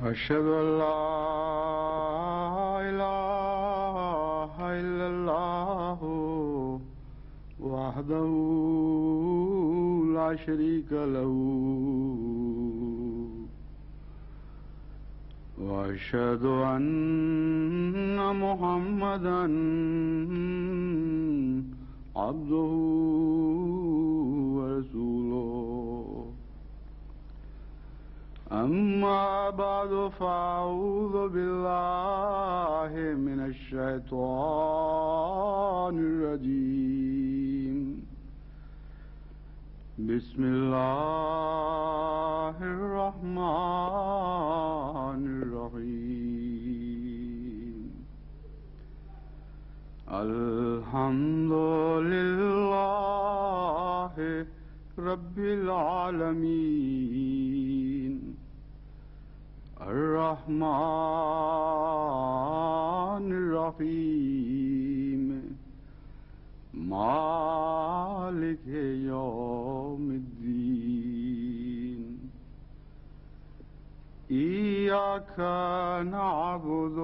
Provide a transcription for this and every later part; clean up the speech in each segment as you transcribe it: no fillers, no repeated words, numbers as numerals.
أشهد أن لا إله إلا الله وحده لا شريك له وأشهد أن محمدا عبده ورسوله أما بعد فأعوذ بالله من الشيطان الرجيم بسم الله الرحمن الرحيم الحمد لله رب العالمين الرحمن الرحيم مالك يوم الدين إياك نعبد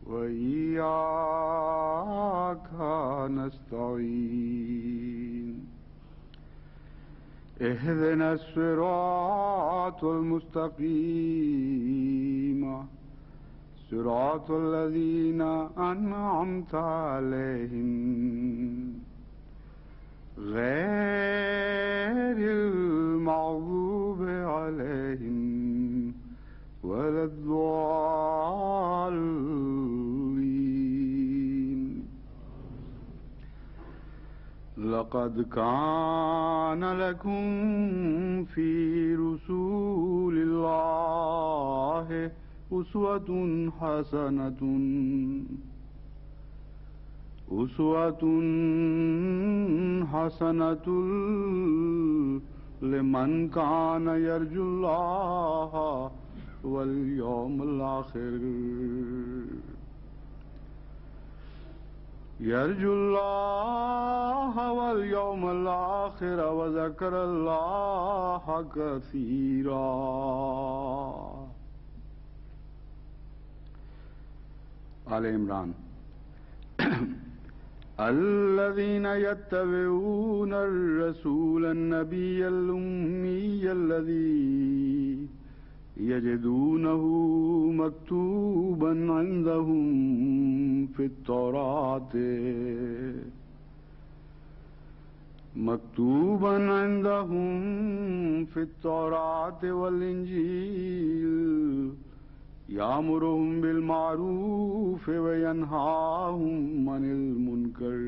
وإياك نستعين اهدنا الصراط المستقيم صراط الذين أنعمت عليهم غير المغضوب عليهم ولا الضالين. لقد كان لكم في رسول الله أسوة حسنة لمن كان يرجو الله واليوم الآخر وذكر الله كثيرا. آل عمران. الذين يتبعون الرسول النبي الأمي الذي يجدونه مكتوبا عندهم في التوراة والإنجيل يأمرهم بالمعروف وينهاهم عن المنكر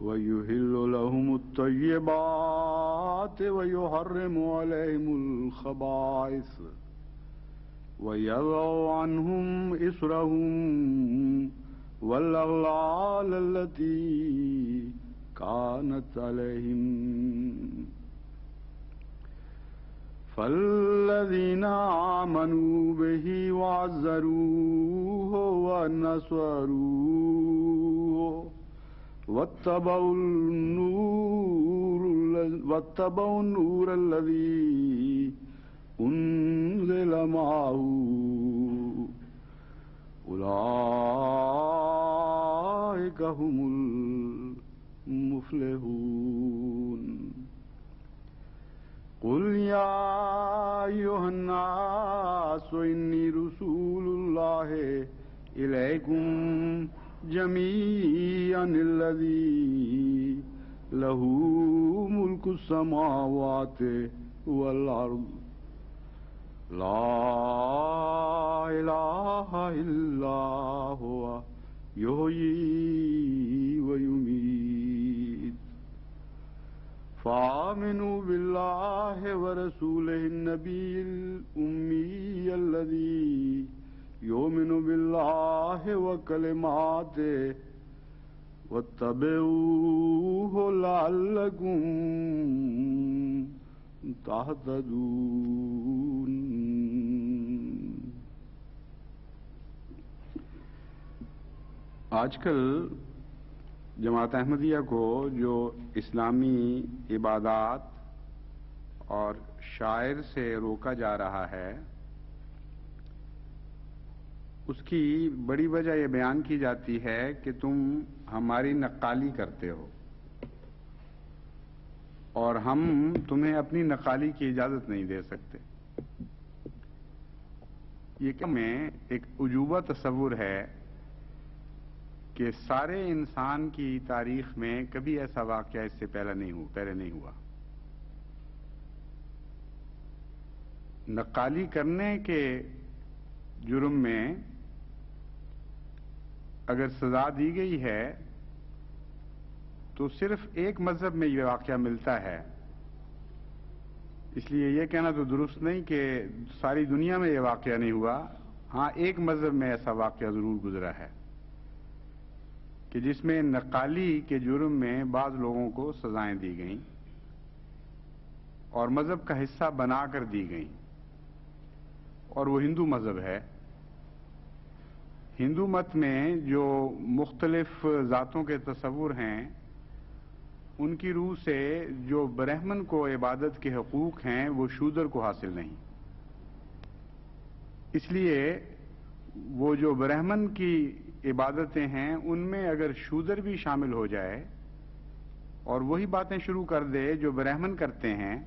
ويحل لهم الطيبات ويحرم عليهم الخبائث ويضع عنهم إصرهم والأغلال التي كانت عليهم. فالذين آمنوا به وعزروه ونصروه واتبعوا النور الذي أنزل معه أولئك هم المفلحون. قل يا أيها الناس إني رسول الله إليكم جميعا الذي له ملك السماوات والأرض لا إله إلا هو يحيي ويميت. فآمنوا بالله ورسوله النبي الأمي الذي يؤمن بالله وكلماته واتبعوه لعلكم تهتدون. آج کل جماعت احمدیہ کو جو اسلامی عبادات اور شاعر سے روکا جا رہا ہے اس کی بڑی وجہ یہ بیان کی جاتی ہے کہ تم ہماری نقالی کرتے ہو اور ہم تمہیں اپنی نقالی کی اجازت نہیں دے سکتے. یہ کہ میں ایک عجوبہ تصور ہے کہ سارے انسان کی تاریخ میں کبھی ایسا واقعہ اس سے پہلے نہیں ہوا. نقالی کرنے کے جرم میں اگر سزا دی گئی ہے تو صرف ایک مذہب میں یہ واقعہ ملتا ہے. اس لیے یہ کہنا تو درست نہیں کہ ساری دنیا میں یہ واقعہ نہیں ہوا. ہاں، ایک مذہب میں ایسا واقعہ ضرور گزرا ہے کہ جس میں نقالی کے جرم میں بعض لوگوں کو سزائیں دی گئیں اور مذہب کا حصہ بنا کر دی گئیں، اور وہ ہندو مذہب ہے. ہندو مت میں جو مختلف ذاتوں کے تصور ہیں ان کی روح سے جو برہمن کو عبادت کے حقوق ہیں وہ شودر کو حاصل نہیں. اس لیے وہ جو برہمن کی عبادتیں ہیں ان میں اگر شودر بھی شامل ہو جائے اور وہی باتیں شروع کر دے جو برہمن کرتے ہیں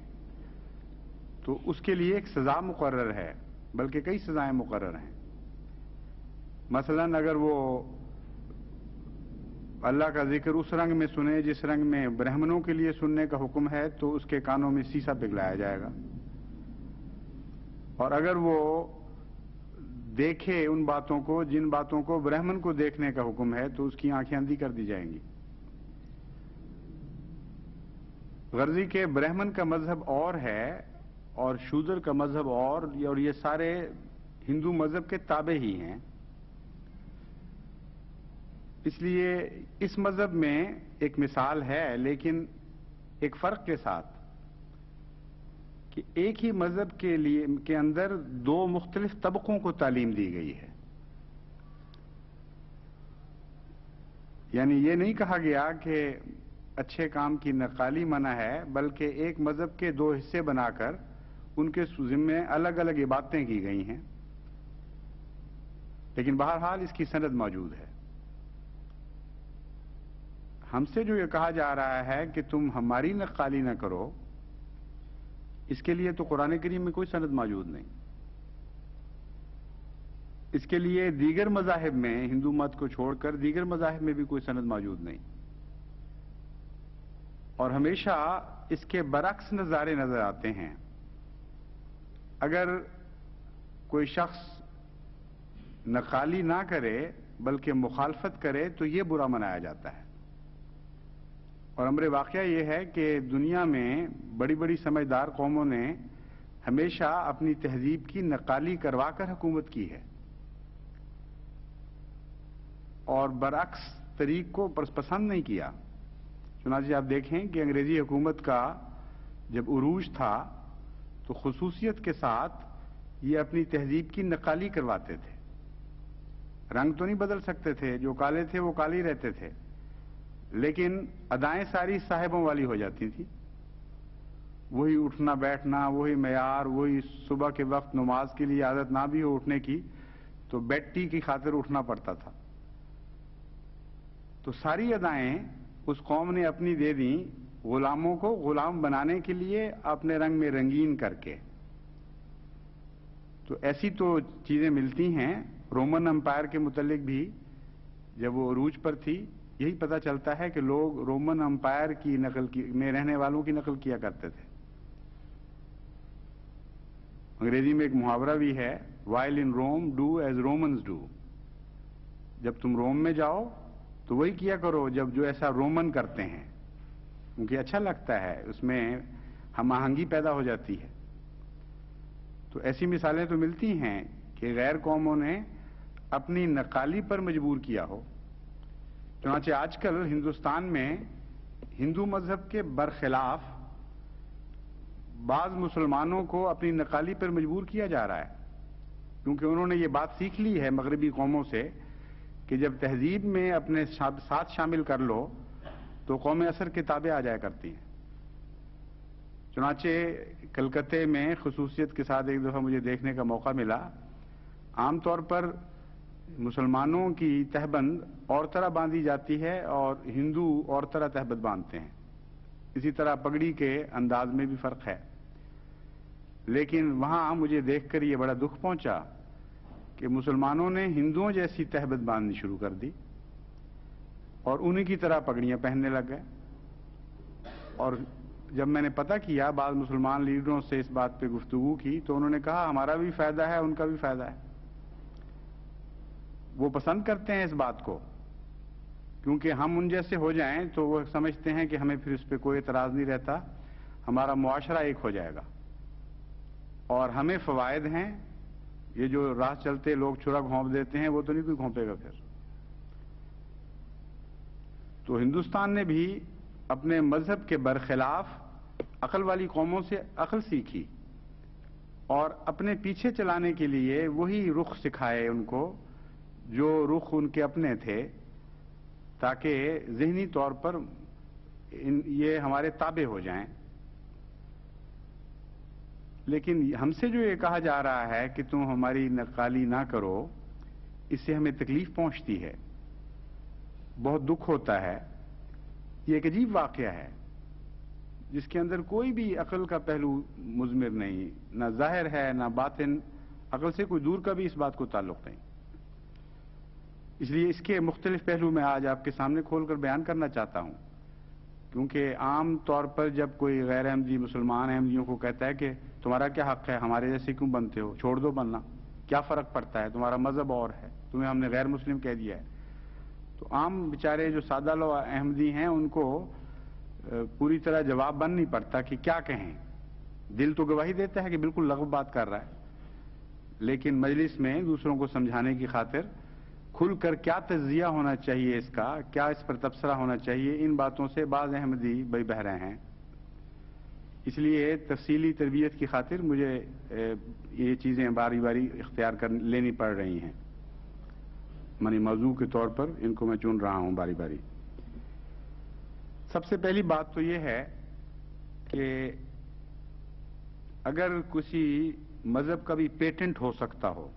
تو اس کے لیے ایک سزا مقرر ہے، بلکہ کئی سزائیں مقرر ہیں. مثلا اگر وہ اللہ کا ذکر اس رنگ میں سنے جس رنگ میں برہمنوں کے لیے سننے کا حکم ہے تو اس کے کانوں میں سیسا پگھلایا جائے گا، اور اگر وہ دیکھے ان باتوں کو جن باتوں کو برہمن کو دیکھنے کا حکم ہے تو اس کی آنکھیں اندھی کر دی جائیں گی. غرضی کہ برہمن کا مذہب اور ہے اور شودر کا مذہب اور یہ سارے ہندو مذہب کے تابع ہی ہیں. اس لیے اس مذہب میں ایک مثال ہے، لیکن ایک فرق کے ساتھ کہ ایک ہی مذہب کے اندر دو مختلف طبقوں کو تعلیم دی گئی ہے. یعنی یہ نہیں کہا گیا کہ اچھے کام کی نقالی منع ہے، بلکہ ایک مذہب کے دو حصے بنا کر ان کے ذمے الگ الگ عبادتیں کی گئی ہیں. لیکن بہرحال اس کی سند موجود ہے. ہم سے جو یہ کہا جا رہا ہے کہ تم ہماری نقالی نہ کرو، اس کے لیے تو قرآن کریم میں کوئی سند موجود نہیں. اس کے لیے دیگر مذاہب میں ہندو مت کو چھوڑ کر دیگر مذاہب میں بھی کوئی سند موجود نہیں. اور ہمیشہ اس کے برعکس نظارے نظر آتے ہیں. اگر کوئی شخص نقالی نہ کرے بلکہ مخالفت کرے تو یہ برا منایا جاتا ہے. اور امر واقعہ یہ ہے کہ دنیا میں بڑی بڑی سمجھدار قوموں نے ہمیشہ اپنی تہذیب کی نقالی کروا کر حکومت کی ہے، اور برعکس طریق کو پسند نہیں کیا. چنانچہ آپ دیکھیں کہ انگریزی حکومت کا جب عروج تھا تو خصوصیت کے ساتھ یہ اپنی تہذیب کی نقالی کرواتے تھے. رنگ تو نہیں بدل سکتے تھے، جو کالے تھے وہ کالے رہتے تھے، لیکن ادائیں ساری صاحبوں والی ہو جاتی تھی. وہی اٹھنا بیٹھنا، وہی معیار، وہی صبح کے وقت نماز کے لیے عادت نہ بھی ہو اٹھنے کی تو بیڈ ٹی کی خاطر اٹھنا پڑتا تھا. تو ساری ادائیں اس قوم نے اپنی دے دیں غلاموں کو غلام بنانے کے لیے اپنے رنگ میں رنگین کر کے. تو ایسی تو چیزیں ملتی ہیں. رومن امپائر کے متعلق بھی جب وہ عروج پر تھی یہی پتہ چلتا ہے کہ لوگ رومن امپائر کی میں رہنے والوں کی نقل کیا کرتے تھے. انگریزی میں ایک محاورہ بھی ہے، while in Rome do as Romans do. جب تم روم میں جاؤ تو وہی کیا کرو جو ایسا رومن کرتے ہیں، کیونکہ اچھا لگتا ہے، اس میں ہم آہنگی پیدا ہو جاتی ہے. تو ایسی مثالیں تو ملتی ہیں کہ غیر قوموں نے اپنی نقالی پر مجبور کیا ہو. چنانچہ آج کل ہندوستان میں ہندو مذہب کے برخلاف بعض مسلمانوں کو اپنی نقالی پر مجبور کیا جا رہا ہے، کیونکہ انہوں نے یہ بات سیکھ لی ہے مغربی قوموں سے کہ جب تہذیب میں اپنے ساتھ شامل کر لو تو قوم اثر کے تابع آ جایا کرتی ہیں. چنانچہ کلکتے میں خصوصیت کے ساتھ ایک دفعہ مجھے دیکھنے کا موقع ملا. عام طور پر مسلمانوں کی تہبند اور طرح باندھی جاتی ہے اور ہندو اور طرح تہبند باندھتے ہیں. اسی طرح پگڑی کے انداز میں بھی فرق ہے. لیکن وہاں مجھے دیکھ کر یہ بڑا دکھ پہنچا کہ مسلمانوں نے ہندوؤں جیسی تہبند باندھنی شروع کر دی اور انہی کی طرح پگڑیاں پہننے لگ گئے. اور جب میں نے پتہ کیا بعض مسلمان لیڈروں سے اس بات پہ گفتگو کی تو انہوں نے کہا ہمارا بھی فائدہ ہے ان کا بھی فائدہ ہے. وہ پسند کرتے ہیں اس بات کو، کیونکہ ہم ان جیسے ہو جائیں تو وہ سمجھتے ہیں کہ ہمیں پھر اس پہ کوئی اعتراض نہیں رہتا، ہمارا معاشرہ ایک ہو جائے گا اور ہمیں فوائد ہیں. یہ جو راہ چلتے لوگ چھرا گھونپ دیتے ہیں وہ تو نہیں کوئی گھونپے گا پھر. تو ہندوستان نے بھی اپنے مذہب کے برخلاف عقل والی قوموں سے عقل سیکھی اور اپنے پیچھے چلانے کے لیے وہی رخ سکھائے ان کو جو رخ ان کے اپنے تھے، تاکہ ذہنی طور پر یہ ہمارے تابع ہو جائیں. لیکن ہم سے جو یہ کہا جا رہا ہے کہ تم ہماری نقالی نہ کرو، اس سے ہمیں تکلیف پہنچتی ہے، بہت دکھ ہوتا ہے. یہ ایک عجیب واقعہ ہے جس کے اندر کوئی بھی عقل کا پہلو مضمر نہیں، نہ ظاہر ہے نہ باطن، عقل سے کوئی دور کا بھی اس بات کو تعلق نہیں. اس لیے اس کے مختلف پہلو میں آج آپ کے سامنے کھول کر بیان کرنا چاہتا ہوں. کیونکہ عام طور پر جب کوئی غیر احمدی مسلمان احمدیوں کو کہتا ہے کہ تمہارا کیا حق ہے، ہمارے جیسے کیوں بنتے ہو، چھوڑ دو بننا، کیا فرق پڑتا ہے، تمہارا مذہب اور ہے، تمہیں ہم نے غیر مسلم کہہ دیا ہے، تو عام بیچارے جو سادہ لو احمدی ہیں ان کو پوری طرح جواب بن نہیں پڑتا کہ کیا کہیں. دل تو گواہی دیتا ہے کہ بالکل لغو بات کر رہا ہے، لیکن مجلس میں دوسروں کو سمجھانے کی خاطر کھل کر کیا تجزیہ ہونا چاہیے، اس کا کیا اس پر تبصرہ ہونا چاہیے، ان باتوں سے بعض احمدی بے بہرے ہیں. اس لیے تفصیلی تربیت کی خاطر مجھے یہ چیزیں باری باری اختیار لینی پڑ رہی ہیں. منی موضوع کے طور پر ان کو میں چن رہا ہوں باری باری. سب سے پہلی بات تو یہ ہے کہ اگر کسی مذہب کا بھی پیٹنٹ ہو سکتا ہو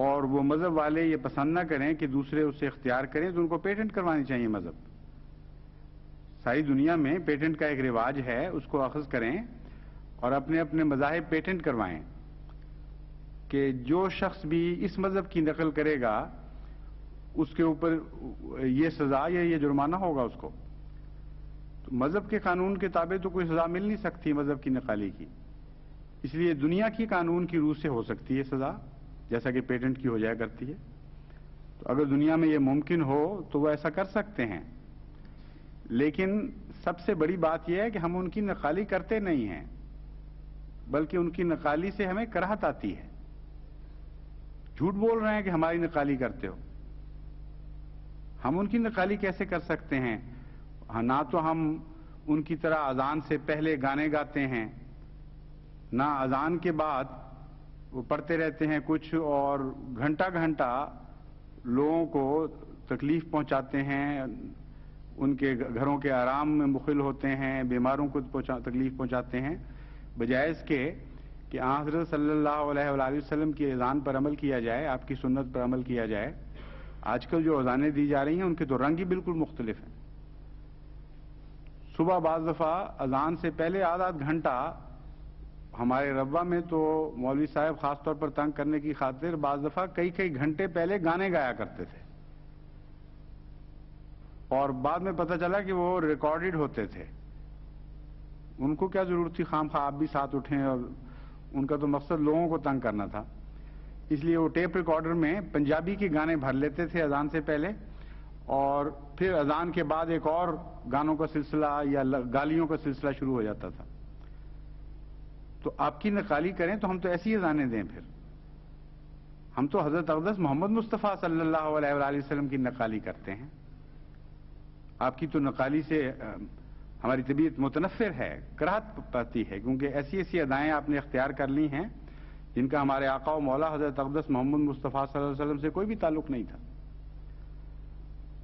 اور وہ مذہب والے یہ پسند نہ کریں کہ دوسرے اسے اختیار کریں تو ان کو پیٹنٹ کروانی چاہیے. مذہب ساری دنیا میں پیٹنٹ کا ایک رواج ہے، اس کو اخذ کریں اور اپنے اپنے مذاہب پیٹنٹ کروائیں کہ جو شخص بھی اس مذہب کی نقل کرے گا اس کے اوپر یہ سزا یا یہ جرمانہ ہوگا اس کو. تو مذہب کے قانون کے تابع تو کوئی سزا مل نہیں سکتی مذہب کی نقالی کی. اس لیے دنیا کی قانون کی روح سے ہو سکتی ہے سزا، جیسا کہ پیٹنٹ کی ہو جایا کرتی ہے. تو اگر دنیا میں یہ ممکن ہو تو وہ ایسا کر سکتے ہیں. لیکن سب سے بڑی بات یہ ہے کہ ہم ان کی نقالی کرتے نہیں ہیں، بلکہ ان کی نقالی سے ہمیں کراہت آتی ہے. جھوٹ بول رہے ہیں کہ ہماری نقالی کرتے ہو. ہم ان کی نقالی کیسے کر سکتے ہیں؟ نہ تو ہم ان کی طرح اذان سے پہلے گانے گاتے ہیں، نہ اذان کے بعد وہ پڑھتے رہتے ہیں کچھ اور گھنٹہ گھنٹہ لوگوں کو تکلیف پہنچاتے ہیں، ان کے گھروں کے آرام میں مخل ہوتے ہیں، بیماروں کو تکلیف پہنچاتے ہیں، بجائے اس کے کہ حضرت صلی اللہ علیہ وآلہ وسلم کی اذان پر عمل کیا جائے، آپ کی سنت پر عمل کیا جائے. آج کل جو اذانیں دی جا رہی ہیں ان کے تو رنگ ہی بالکل مختلف ہیں. صبح بعض دفعہ اذان سے پہلے آدھا گھنٹہ ہمارے ربوہ میں تو مولوی صاحب خاص طور پر تنگ کرنے کی خاطر بعض دفعہ کئی گھنٹے پہلے گانے گایا کرتے تھے، اور بعد میں پتہ چلا کہ وہ ریکارڈڈ ہوتے تھے. ان کو کیا ضرورت تھی خام خواہ آپ بھی ساتھ اٹھیں، اور ان کا تو مقصد لوگوں کو تنگ کرنا تھا. اس لیے وہ ٹیپ ریکارڈر میں پنجابی کے گانے بھر لیتے تھے اذان سے پہلے، اور پھر اذان کے بعد ایک اور گانوں کا سلسلہ یا گالیوں کا سلسلہ شروع ہو جاتا تھا. تو آپ کی نقالی کریں تو ہم تو ایسی اذانیں دیں. پھر ہم تو حضرت اقدس محمد مصطفیٰ صلی اللہ علیہ وآلہ وسلم کی نقالی کرتے ہیں. آپ کی تو نقالی سے ہماری طبیعت متنفر ہے، کراہت پاتی ہے، کیونکہ ایسی ایسی ادائیں آپ نے اختیار کر لی ہیں جن کا ہمارے آقا و مولا حضرت اقدس محمد مصطفیٰ صلی اللہ علیہ وسلم سے کوئی بھی تعلق نہیں تھا.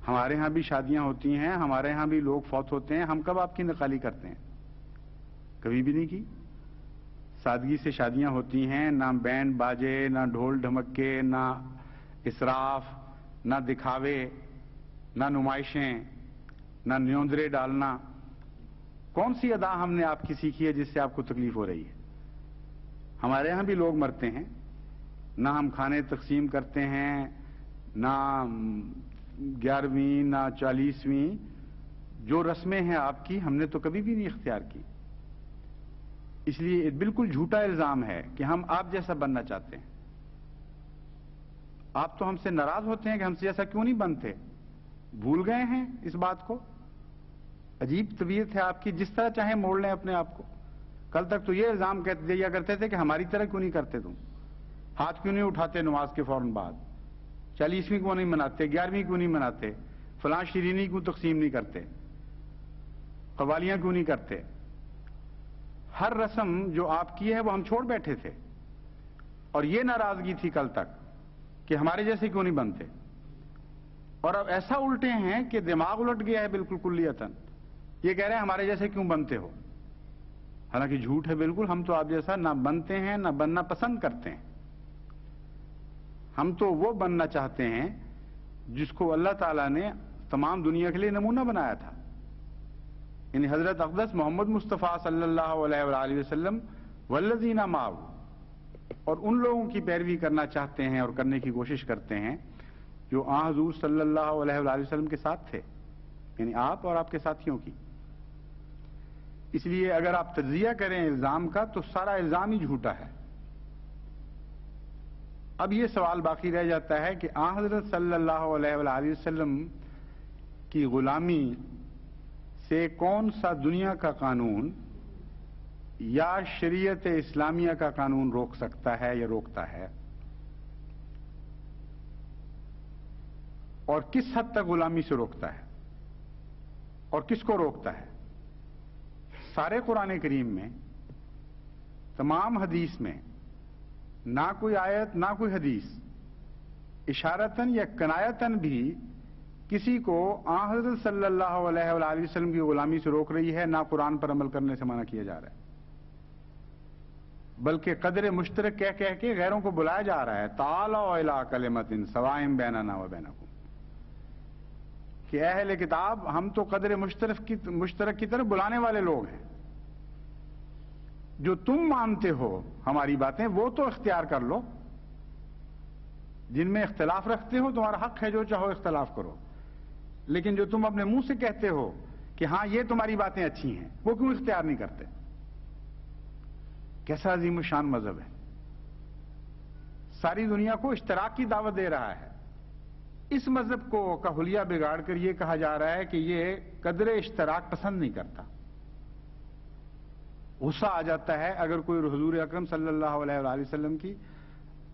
ہمارے ہاں بھی شادیاں ہوتی ہیں، ہمارے ہاں بھی لوگ فوت ہوتے ہیں، ہم کب آپ کی نقالی کرتے ہیں؟ کبھی بھی نہیں کی. سادگی سے شادیاں ہوتی ہیں، نہ بینڈ باجے، نہ ڈھول ڈھمکے، نہ اسراف، نہ دکھاوے، نہ نمائشیں، نہ نیوندرے ڈالنا. کون سی ادا ہم نے آپ کی سیکھی ہے جس سے آپ کو تکلیف ہو رہی ہے؟ ہمارے ہاں بھی لوگ مرتے ہیں، نہ ہم کھانے تقسیم کرتے ہیں، نہ 11ویں نہ 40ویں. جو رسمیں ہیں آپ کی ہم نے تو کبھی بھی نہیں اختیار کی. اس لیے یہ بالکل جھوٹا الزام ہے کہ ہم آپ جیسا بننا چاہتے ہیں. آپ تو ہم سے ناراض ہوتے ہیں کہ ہم سے جیسا کیوں نہیں بنتے. بھول گئے ہیں اس بات کو؟ عجیب طبیعت ہے آپ کی، جس طرح چاہیں موڑ لیں اپنے آپ کو. کل تک تو یہ الزام دیا کرتے تھے کہ ہماری طرح کیوں نہیں کرتے تم، ہاتھ کیوں نہیں اٹھاتے نماز کے فوراً بعد، 40ویں کیوں نہیں مناتے، 11ویں کیوں نہیں مناتے، فلاں شیرینی کیوں تقسیم نہیں کرتے، قوالیاں کیوں نہیں کرتے. ہر رسم جو آپ کی ہے وہ ہم چھوڑ بیٹھے تھے، اور یہ ناراضگی تھی کل تک کہ ہمارے جیسے کیوں نہیں بنتے. اور اب ایسا الٹے ہیں کہ دماغ الٹ گیا ہے بالکل کلیتاً. یہ کہہ رہے ہیں ہمارے جیسے کیوں بنتے ہو. حالانکہ جھوٹ ہے بالکل. ہم تو آپ جیسا نہ بنتے ہیں نہ بننا پسند کرتے ہیں. ہم تو وہ بننا چاہتے ہیں جس کو اللہ تعالیٰ نے تمام دنیا کے لیے نمونہ بنایا تھا. یعنی حضرت اقدس محمد مصطفیٰ صلی اللہ علیہ وآلہ وسلم والذین معہ، اور ان لوگوں کی پیروی کرنا چاہتے ہیں اور کرنے کی کوشش کرتے ہیں جو حضور صلی اللہ علیہ وآلہ وسلم کے ساتھ تھے، یعنی آپ اور آپ کے ساتھیوں کی. اس لیے اگر آپ تجزیہ کریں الزام کا تو سارا الزام ہی جھوٹا ہے. اب یہ سوال باقی رہ جاتا ہے کہ حضرت صلی اللہ علیہ وآلہ وسلم کی غلامی سے کون سا دنیا کا قانون یا شریعت اسلامیہ کا قانون روک سکتا ہے یا روکتا ہے، اور کس حد تک غلامی سے روکتا ہے اور کس کو روکتا ہے. سارے قرآن کریم میں، تمام حدیث میں نہ کوئی آیت نہ کوئی حدیث اشارتاً یا کنایتاً بھی کسی کو حضرت صلی اللہ علیہ وآلہ وسلم کی غلامی سے روک رہی ہے، نہ قرآن پر عمل کرنے سے منع کیا جا رہا ہے. بلکہ قدر مشترک کہہ کہہ کے غیروں کو بلایا جا رہا ہے. تعالوا الی کلمۃ سواء بیننا وبینکم، کہ اہل کتاب ہم تو قدر مشترک کی طرف بلانے والے لوگ ہیں. جو تم مانتے ہو ہماری باتیں وہ تو اختیار کر لو. جن میں اختلاف رکھتے ہو تمہارا حق ہے، جو چاہو اختلاف کرو. لیکن جو تم اپنے منہ سے کہتے ہو کہ ہاں یہ تمہاری باتیں اچھی ہیں، وہ کیوں اختیار نہیں کرتے؟ کیسا عظیم الشان مذہب ہے. ساری دنیا کو اشتراک کی دعوت دے رہا ہے. اس مذہب کو کا حلیہ بگاڑ کر یہ کہا جا رہا ہے کہ یہ قدر اشتراک پسند نہیں کرتا. غصہ آ جاتا ہے اگر کوئی حضور اکرم صلی اللہ علیہ وآلہ وسلم کی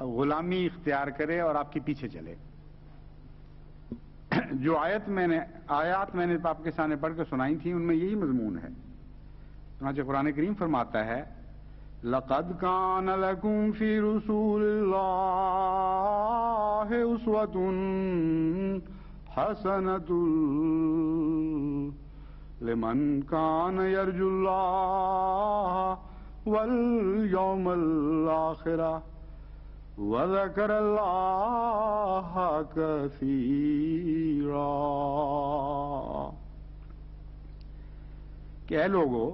غلامی اختیار کرے اور آپ کے پیچھے چلے. جو آیات میں نے آپ کے سامنے پڑھ کے سنائی تھی ان میں یہی مضمون ہے. چنانچہ قرآن کریم فرماتا ہے لَقَدْ كَانَ لَكُمْ فِي رُسُولِ اللَّهِ أُسْوَةٌ حَسَنَةٌ لِمَنْ كَانَ يَرْجُو اللَّهَ وَالْيَوْمَ الْآخِرَ وَذَكَرَ اللَّهَ كَثِيرًا. کہ اے لوگو،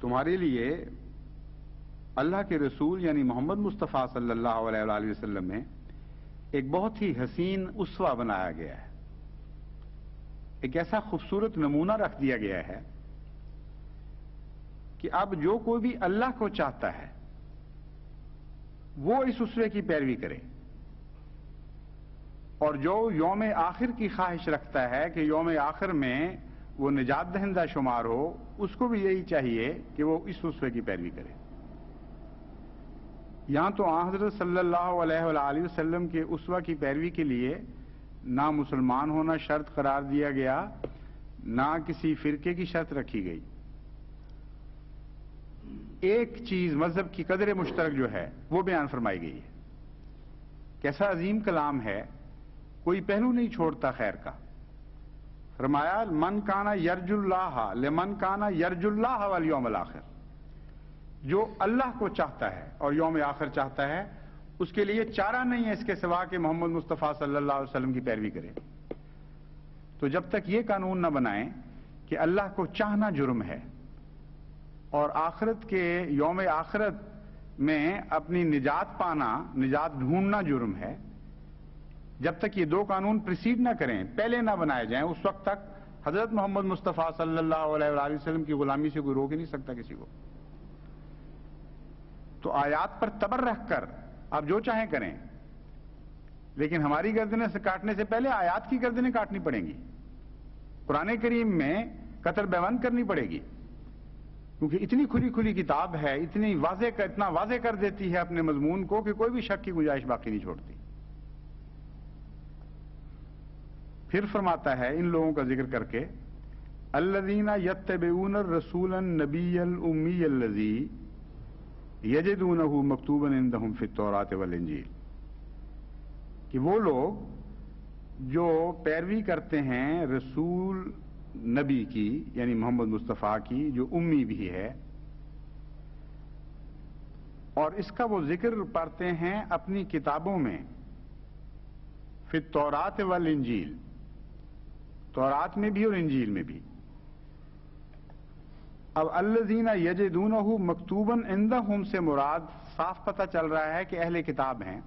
تمہارے لیے اللہ کے رسول یعنی محمد مصطفیٰ صلی اللہ علیہ وآلہ وسلم میں ایک بہت ہی حسین اسوہ بنایا گیا ہے. ایک ایسا خوبصورت نمونہ رکھ دیا گیا ہے کہ اب جو کوئی بھی اللہ کو چاہتا ہے وہ اس اسوے کی پیروی کرے، اور جو یوم آخر کی خواہش رکھتا ہے کہ یوم آخر میں وہ نجات دہندہ شمار ہو، اس کو بھی یہی چاہیے کہ وہ اس اسوے کی پیروی کرے. یہاں تو حضرت صلی اللہ علیہ وآلہ وسلم کے اسوہ کی پیروی کے لیے نہ مسلمان ہونا شرط قرار دیا گیا، نہ کسی فرقے کی شرط رکھی گئی. ایک چیز مذہب کی قدر مشترک جو ہے وہ بیان فرمائی گئی ہے. کیسا عظیم کلام ہے، کوئی پہلو نہیں چھوڑتا خیر کا. فرمایا من کانا یرج اللہ لمن کانا یرج اللہ والیوم الآخر. جو اللہ کو چاہتا ہے اور یوم آخر چاہتا ہے اس کے لیے چارہ نہیں ہے اس کے سوا کہ محمد مصطفیٰ صلی اللہ علیہ وسلم کی پیروی کرے. تو جب تک یہ قانون نہ بنائیں کہ اللہ کو چاہنا جرم ہے اور آخرت کے یوم آخرت میں اپنی نجات پانا، نجات ڈھونڈنا جرم ہے، جب تک یہ دو قانون پریسیڈ نہ کریں، پہلے نہ بنائے جائیں، اس وقت تک حضرت محمد مصطفیٰ صلی اللہ علیہ وآلہ وسلم کی غلامی سے کوئی روک ہی نہیں سکتا کسی کو. تو آیات پر تبر رکھ کر آپ جو چاہیں کریں، لیکن ہماری گردنیں سے کاٹنے سے پہلے آیات کی گردنیں کاٹنی پڑیں گی. قرآن کریم میں قطر بیوند کرنی پڑے گی، کیونکہ اتنی کھلی کھلی کتاب ہے، اتنا واضح کر دیتی ہے اپنے مضمون کو کہ کوئی بھی شک کی گنجائش باقی نہیں چھوڑتی. پھر فرماتا ہے ان لوگوں کا ذکر کر کے الذین یتبعون الرسول النبی الامی الذی یجدونہ مکتوبا عندہم فی التوراۃ والانجیل، کہ وہ لوگ جو پیروی کرتے ہیں رسول نبی کی یعنی محمد مصطفیٰ کی جو امی بھی ہے، اور اس کا وہ ذکر پڑھتے ہیں اپنی کتابوں میں، فی التوراۃ والانجیل، تورات میں بھی اور انجیل میں بھی۔ اب الذین یجدونہ مکتوبا عندہم سے مراد صاف پتہ چل رہا ہے کہ اہل کتاب ہیں،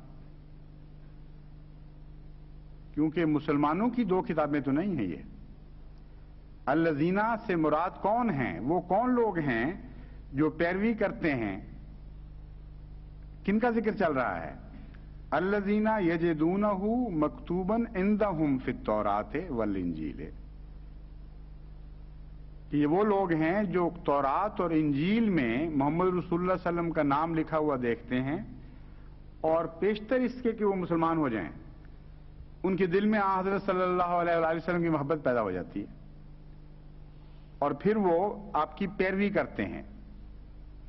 کیونکہ مسلمانوں کی دو کتابیں تو نہیں ہیں یہ۔ الذین سے مراد کون ہیں؟ وہ کون لوگ ہیں جو پیروی کرتے ہیں؟ کن کا ذکر چل رہا ہے؟ الذین یجدونہ مکتوبا عندہم فی التوراۃ والانجیل، کہ یہ وہ لوگ ہیں جو تورات اور انجیل میں محمد رسول اللہ صلی اللہ علیہ وسلم کا نام لکھا ہوا دیکھتے ہیں، اور پیشتر اس کے کہ وہ مسلمان ہو جائیں ان کے دل میں حضرت صلی اللہ علیہ وآلہ وسلم کی محبت پیدا ہو جاتی ہے، اور پھر وہ آپ کی پیروی کرتے ہیں،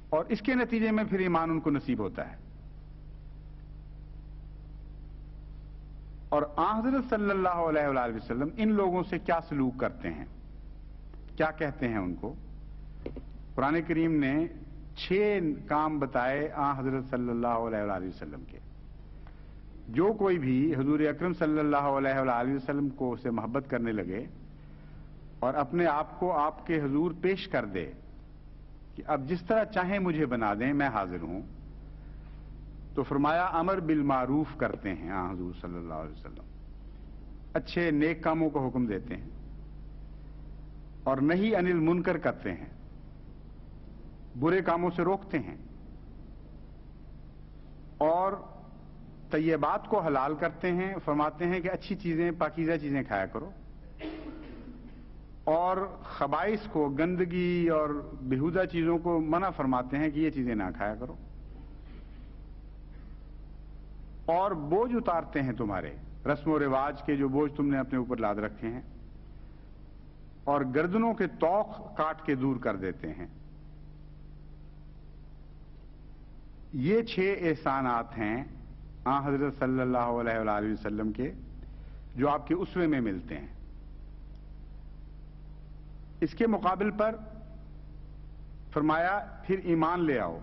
اور اس کے نتیجے میں پھر ایمان ان کو نصیب ہوتا ہے۔ اور حضرت صلی اللہ علیہ وآلہ وسلم ان لوگوں سے کیا سلوک کرتے ہیں، کیا کہتے ہیں ان کو؟ قرآن کریم نے 6 کام بتائے حضرت صلی اللہ علیہ وآلہ وسلم کے۔ جو کوئی بھی حضور اکرم صلی اللہ علیہ وآلہ وسلم کو سے محبت کرنے لگے اور اپنے آپ کو آپ کے حضور پیش کر دے کہ اب جس طرح چاہیں مجھے بنا دیں میں حاضر ہوں، تو فرمایا امر بالمعروف کرتے ہیں حضور صلی اللہ علیہ وسلم، اچھے نیک کاموں کا حکم دیتے ہیں، اور نہی عن المنکر کرتے ہیں، برے کاموں سے روکتے ہیں، اور طیبات کو حلال کرتے ہیں، فرماتے ہیں کہ اچھی چیزیں پاکیزہ چیزیں کھایا کرو، اور خبائث کو گندگی اور بیہودہ چیزوں کو منع فرماتے ہیں کہ یہ چیزیں نہ کھایا کرو، اور بوجھ اتارتے ہیں تمہارے رسم و رواج کے جو بوجھ تم نے اپنے اوپر لاد رکھے ہیں، اور گردنوں کے توق کاٹ کے دور کر دیتے ہیں۔ یہ 6 احسانات ہیں حضرت صلی اللہ علیہ وآلہ وسلم کے جو آپ کے اسوے میں ملتے ہیں۔ اس کے مقابل پر فرمایا پھر ایمان لے آؤ۔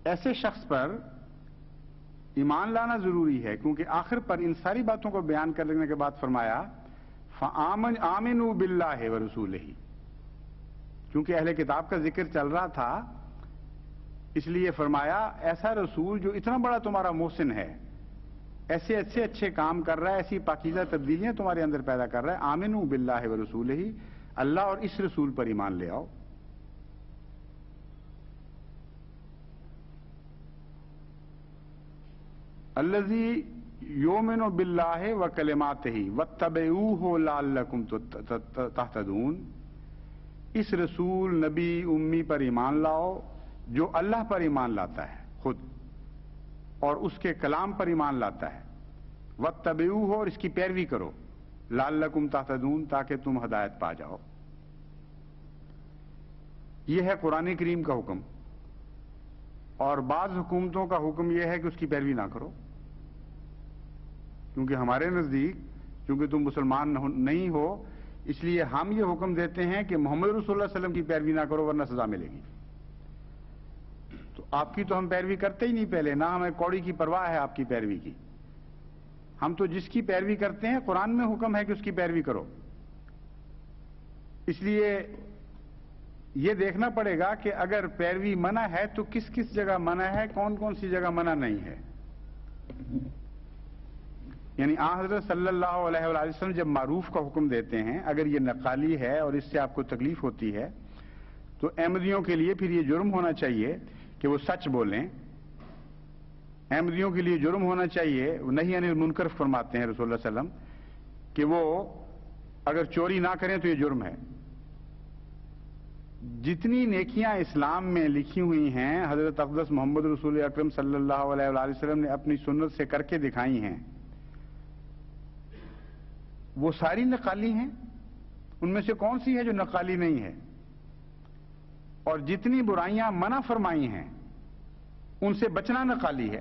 ایسے شخص پر ایمان لانا ضروری ہے، کیونکہ آخر پر ان ساری باتوں کو بیان کرنے کے بعد فرمایا آمنوا باللہ ورسولہ، کیونکہ اہل کتاب کا ذکر چل رہا تھا، اس لیے فرمایا ایسا رسول جو اتنا بڑا تمہارا محسن ہے، ایسے اچھے کام کر رہا ہے، ایسی پاکیزہ تبدیلیاں تمہارے اندر پیدا کر رہا ہے، آمنوا باللہ ورسولہ، اللہ اور اس رسول پر ایمان لے آؤ۔ الذی یؤمن باللہ وکلماتہ واتبعوہ لعلکم تہتدون، اس رسول نبی امی پر ایمان لاؤ جو اللہ پر ایمان لاتا ہے خود اور اس کے کلام پر ایمان لاتا ہے، واتبعوہ، اور اس کی پیروی کرو، لعلکم تہتدون، تاکہ تم ہدایت پا جاؤ۔ یہ ہے قرآن کریم کا حکم، اور بعض حکومتوں کا حکم یہ ہے کہ اس کی پیروی نہ کرو، کیونکہ ہمارے نزدیک چونکہ تم مسلمان نہیں ہو اس لیے ہم یہ حکم دیتے ہیں کہ محمد رسول اللہ صلی اللہ علیہ وسلم کی پیروی نہ کرو ورنہ سزا ملے گی۔ تو آپ کی تو ہم پیروی کرتے ہی نہیں پہلے، نہ ہمیں کوڑی کی پرواہ ہے آپ کی پیروی کی، ہم تو جس کی پیروی کرتے ہیں قرآن میں حکم ہے کہ اس کی پیروی کرو۔ اس لیے یہ دیکھنا پڑے گا کہ اگر پیروی منع ہے تو کس کس جگہ منع ہے، کون کون سی جگہ منع نہیں ہے۔ یعنی حضرت صلی اللہ علیہ وآلہ وسلم جب معروف کا حکم دیتے ہیں، اگر یہ نقالی ہے اور اس سے آپ کو تکلیف ہوتی ہے تو احمدیوں کے لیے پھر یہ جرم ہونا چاہیے کہ وہ سچ بولیں، احمدیوں کے لیے جرم ہونا چاہیے، نہی عن المنکر فرماتے ہیں رسول اللہ صلی اللہ علیہ وسلم کہ وہ اگر چوری نہ کریں تو یہ جرم ہے۔ جتنی نیکیاں اسلام میں لکھی ہوئی ہیں حضرت اقدس محمد رسول اکرم صلی اللہ علیہ وآلہ وسلم نے اپنی سنت سے کر کے دکھائی ہیں، وہ ساری نقالی ہیں، ان میں سے کون سی ہے جو نقالی نہیں ہے؟ اور جتنی برائیاں منع فرمائی ہیں ان سے بچنا نقالی ہے۔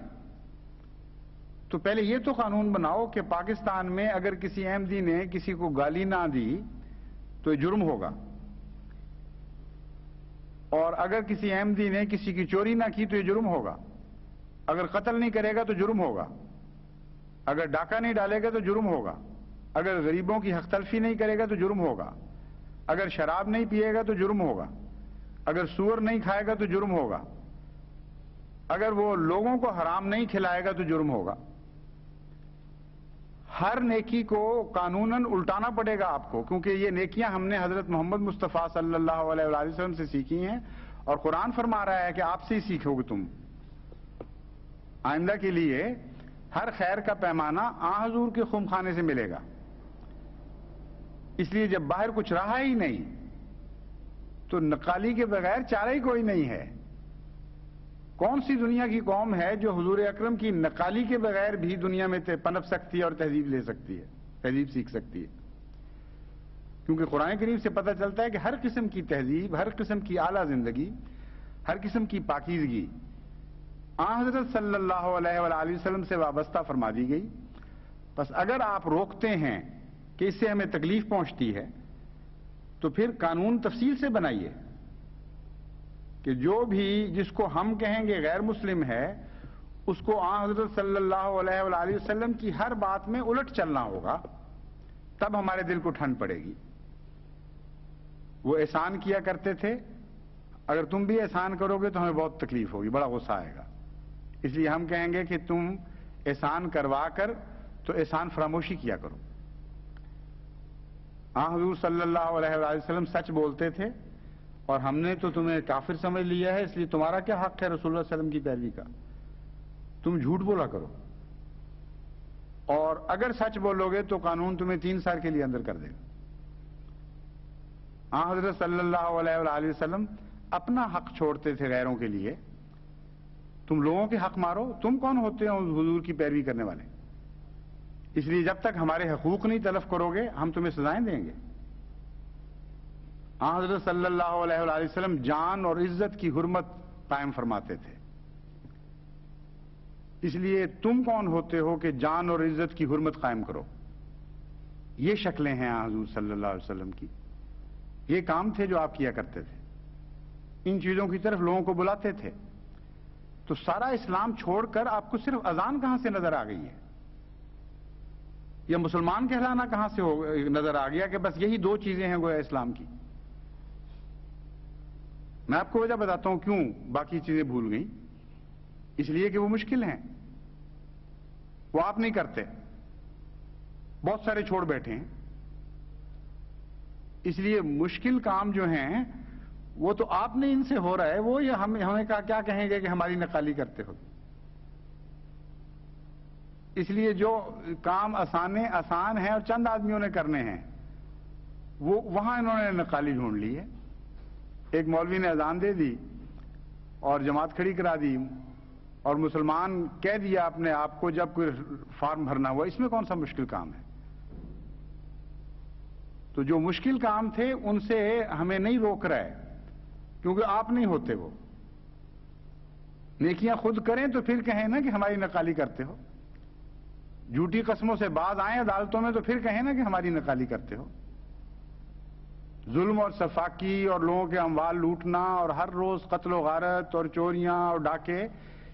تو پہلے یہ تو قانون بناؤ کہ پاکستان میں اگر کسی احمدی نے کسی کو گالی نہ دی تو یہ جرم ہوگا، اور اگر کسی احمدی نے کسی کی چوری نہ کی تو یہ جرم ہوگا، اگر قتل نہیں کرے گا تو جرم ہوگا، اگر ڈاکہ نہیں ڈالے گا تو جرم ہوگا، اگر غریبوں کی حق تلفی نہیں کرے گا تو جرم ہوگا، اگر شراب نہیں پیے گا تو جرم ہوگا، اگر سور نہیں کھائے گا تو جرم ہوگا، اگر وہ لوگوں کو حرام نہیں کھلائے گا تو جرم ہوگا۔ ہر نیکی کو قانوناً الٹانا پڑے گا آپ کو، کیونکہ یہ نیکیاں ہم نے حضرت محمد مصطفیٰ صلی اللہ علیہ وآلہ وسلم سے سیکھی ہیں، اور قرآن فرما رہا ہے کہ آپ سے ہی سیکھو گے تم۔ آئندہ کے لیے ہر خیر کا پیمانہ آن حضور کے خم خانے سے ملے گا، اس لیے جب باہر کچھ رہا ہی نہیں تو نقالی کے بغیر چارہ ہی کوئی نہیں ہے۔ کون سی دنیا کی قوم ہے جو حضور اکرم کی نقالی کے بغیر بھی دنیا میں پنپ سکتی ہے اور تہذیب لے سکتی ہے، تہذیب سیکھ سکتی ہے؟ کیونکہ قرآن کریم سے پتہ چلتا ہے کہ ہر قسم کی تہذیب، ہر قسم کی اعلیٰ زندگی، ہر قسم کی پاکیزگی آن حضرت صلی اللہ علیہ وآلہ وسلم سے وابستہ فرما دی گئی۔ بس اگر آپ روکتے ہیں کہ اس سے ہمیں تکلیف پہنچتی ہے تو پھر قانون تفصیل سے بنائیے کہ جو بھی جس کو ہم کہیں گے غیر مسلم ہے اس کو آن حضرت صلی اللہ علیہ وآلہ وسلم کی ہر بات میں الٹ چلنا ہوگا، تب ہمارے دل کو ٹھنڈ پڑے گی۔ وہ احسان کیا کرتے تھے، اگر تم بھی احسان کرو گے تو ہمیں بہت تکلیف ہوگی، بڑا غصہ آئے گا، اس لیے ہم کہیں گے کہ تم احسان کروا کر تو احسان فراموشی کیا کرو۔ آن حضور صلی اللہ علیہ وآلہ وسلم سچ بولتے تھے، اور ہم نے تو تمہیں کافر سمجھ لیا ہے، اس لیے تمہارا کیا حق ہے رسول اللہ صلی اللہ علیہ وسلم کی پیروی کا؟ تم جھوٹ بولا کرو، اور اگر سچ بولو گے تو قانون تمہیں 3 سال کے لیے اندر کر دے گا۔ آن حضرت صلی اللہ علیہ وآلہ وسلم اپنا حق چھوڑتے تھے غیروں کے لیے، تم لوگوں کے حق مارو، تم کون ہوتے ہو حضور کی پیروی کرنے والے؟ اس لیے جب تک ہمارے حقوق نہیں تلف کرو گے ہم تمہیں سزائیں دیں گے۔ آن حضرت صلی اللہ علیہ وآلہ وسلم جان اور عزت کی حرمت قائم فرماتے تھے، اس لیے تم کون ہوتے ہو کہ جان اور عزت کی حرمت قائم کرو؟ یہ شکلیں ہیں آن حضور صلی اللہ علیہ وسلم کی، یہ کام تھے جو آپ کیا کرتے تھے، ان چیزوں کی طرف لوگوں کو بلاتے تھے۔ تو سارا اسلام چھوڑ کر آپ کو صرف اذان کہاں سے نظر آ گئی ہے، یا مسلمان کہلانا کہاں سے نظر آ گیا کہ بس یہی 2 چیزیں ہیں گویا اسلام کی؟ میں آپ کو وجہ بتاتا ہوں کیوں باقی چیزیں بھول گئیں، اس لیے کہ وہ مشکل ہیں، وہ آپ نہیں کرتے، بہت سارے چھوڑ بیٹھے ہیں، اس لیے مشکل کام جو ہیں وہ تو آپ نے ان سے ہو رہا ہے، وہ یہ ہمیں کیا کہیں گے کہ ہماری نقالی کرتے ہو؟ اس لیے جو کام آسان ہیں اور چند آدمیوں نے کرنے ہیں وہ وہاں انہوں نے نقالی ڈھونڈ لی ہے۔ ایک مولوی نے اذان دے دی اور جماعت کھڑی کرا دی اور مسلمان کہہ دیا اپنے آپ کو جب کوئی فارم بھرنا ہوا، اس میں کون سا مشکل کام ہے؟ تو جو مشکل کام تھے ان سے ہمیں نہیں روک رہا ہے، کیونکہ آپ نہیں ہوتے وہ۔ نیکیاں خود کریں تو پھر کہیں نا کہ ہماری نقالی کرتے ہو، جھوٹی قسموں سے باز آئیں عدالتوں میں تو پھر کہیں نا کہ ہماری نقالی کرتے ہو۔ ظلم اور سفاکی اور لوگوں کے اموال لوٹنا اور ہر روز قتل و غارت اور چوریاں اور ڈاکے،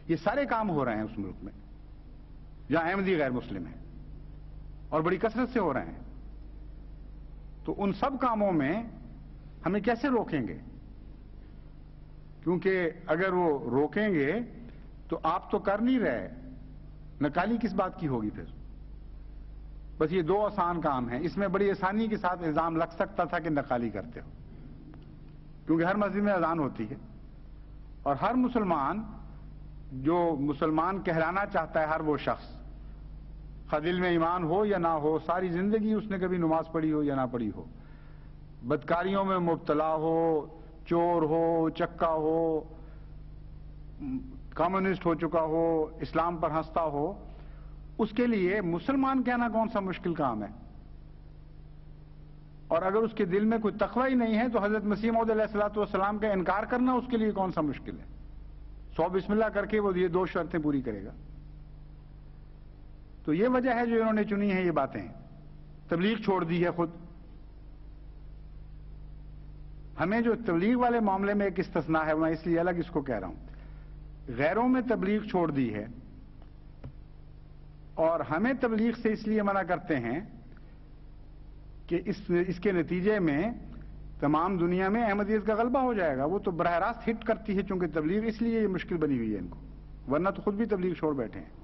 یہ سارے کام ہو رہے ہیں اس ملک میں جہاں احمدی غیر مسلم ہیں، اور بڑی کثرت سے ہو رہے ہیں۔ تو ان سب کاموں میں ہمیں کیسے روکیں گے؟ کیونکہ اگر وہ روکیں گے تو آپ تو کر نہیں رہے، نقالی کس بات کی ہوگی پھر؟ بس یہ 2 آسان کام ہیں، اس میں بڑی آسانی کے ساتھ الزام لگ سکتا تھا کہ نقالی کرتے ہو، کیونکہ ہر مسجد میں اذان ہوتی ہے، اور ہر مسلمان جو مسلمان کہلانا چاہتا ہے، ہر وہ شخص خواہ دل میں ایمان ہو یا نہ ہو، ساری زندگی اس نے کبھی نماز پڑھی ہو یا نہ پڑھی ہو، بدکاریوں میں مبتلا ہو، چور ہو، چکا ہو، کمیونسٹ ہو چکا ہو، اسلام پر ہنستا ہو، اس کے لیے مسلمان کہنا کون سا مشکل کام ہے؟ اور اگر اس کے دل میں کوئی تقوی ہی نہیں ہے تو حضرت مسیح موعود علیہ الصلوۃ والسلام کا انکار کرنا اس کے لیے کون سا مشکل ہے؟ 100 بسم اللہ کر کے وہ یہ 2 شرطیں پوری کرے گا۔ تو یہ وجہ ہے جو انہوں نے چنی ہے یہ باتیں، تبلیغ چھوڑ دی ہے خود. ہمیں جو تبلیغ والے معاملے میں ایک استثناء ہے، میں اس لیے الگ اس کو کہہ رہا ہوں، غیروں میں تبلیغ چھوڑ دی ہے اور ہمیں تبلیغ سے اس لیے منع کرتے ہیں کہ اس کے نتیجے میں تمام دنیا میں احمدیت کا غلبہ ہو جائے گا. وہ تو براہ راست ہٹ کرتی ہے چونکہ تبلیغ، اس لیے یہ مشکل بنی ہوئی ہے ان کو، ورنہ تو خود بھی تبلیغ چھوڑ بیٹھے ہیں.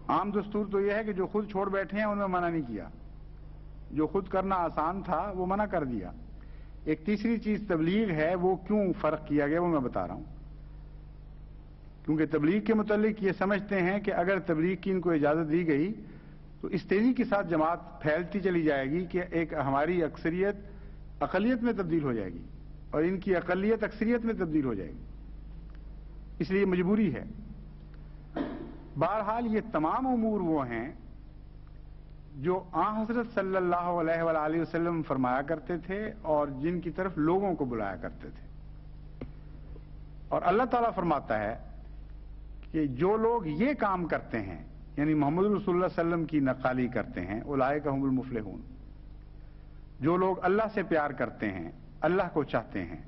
عام دستور تو یہ ہے کہ جو خود چھوڑ بیٹھے ہیں ان میں منع نہیں کیا، جو خود کرنا آسان تھا وہ منع کر دیا. ایک تیسری چیز تبلیغ ہے، وہ کیوں فرق کیا گیا وہ میں بتا رہا ہوں. کیونکہ تبلیغ کے متعلق یہ سمجھتے ہیں کہ اگر تبلیغ کی ان کو اجازت دی گئی تو اس تیزی کے ساتھ جماعت پھیلتی چلی جائے گی کہ ایک ہماری اکثریت اقلیت میں تبدیل ہو جائے گی اور ان کی اقلیت اکثریت میں تبدیل ہو جائے گی، اس لیے مجبوری ہے. بہرحال یہ تمام امور وہ ہیں جو آن حضرت صلی اللہ علیہ وآلہ وسلم فرمایا کرتے تھے اور جن کی طرف لوگوں کو بلایا کرتے تھے. اور اللہ تعالیٰ فرماتا ہے کہ جو لوگ یہ کام کرتے ہیں، یعنی محمد رسول اللہ صلی اللہ علیہ وسلم کی نقالی کرتے ہیں، اولئک هم المفلحون، جو لوگ اللہ سے پیار کرتے ہیں، اللہ کو چاہتے ہیں،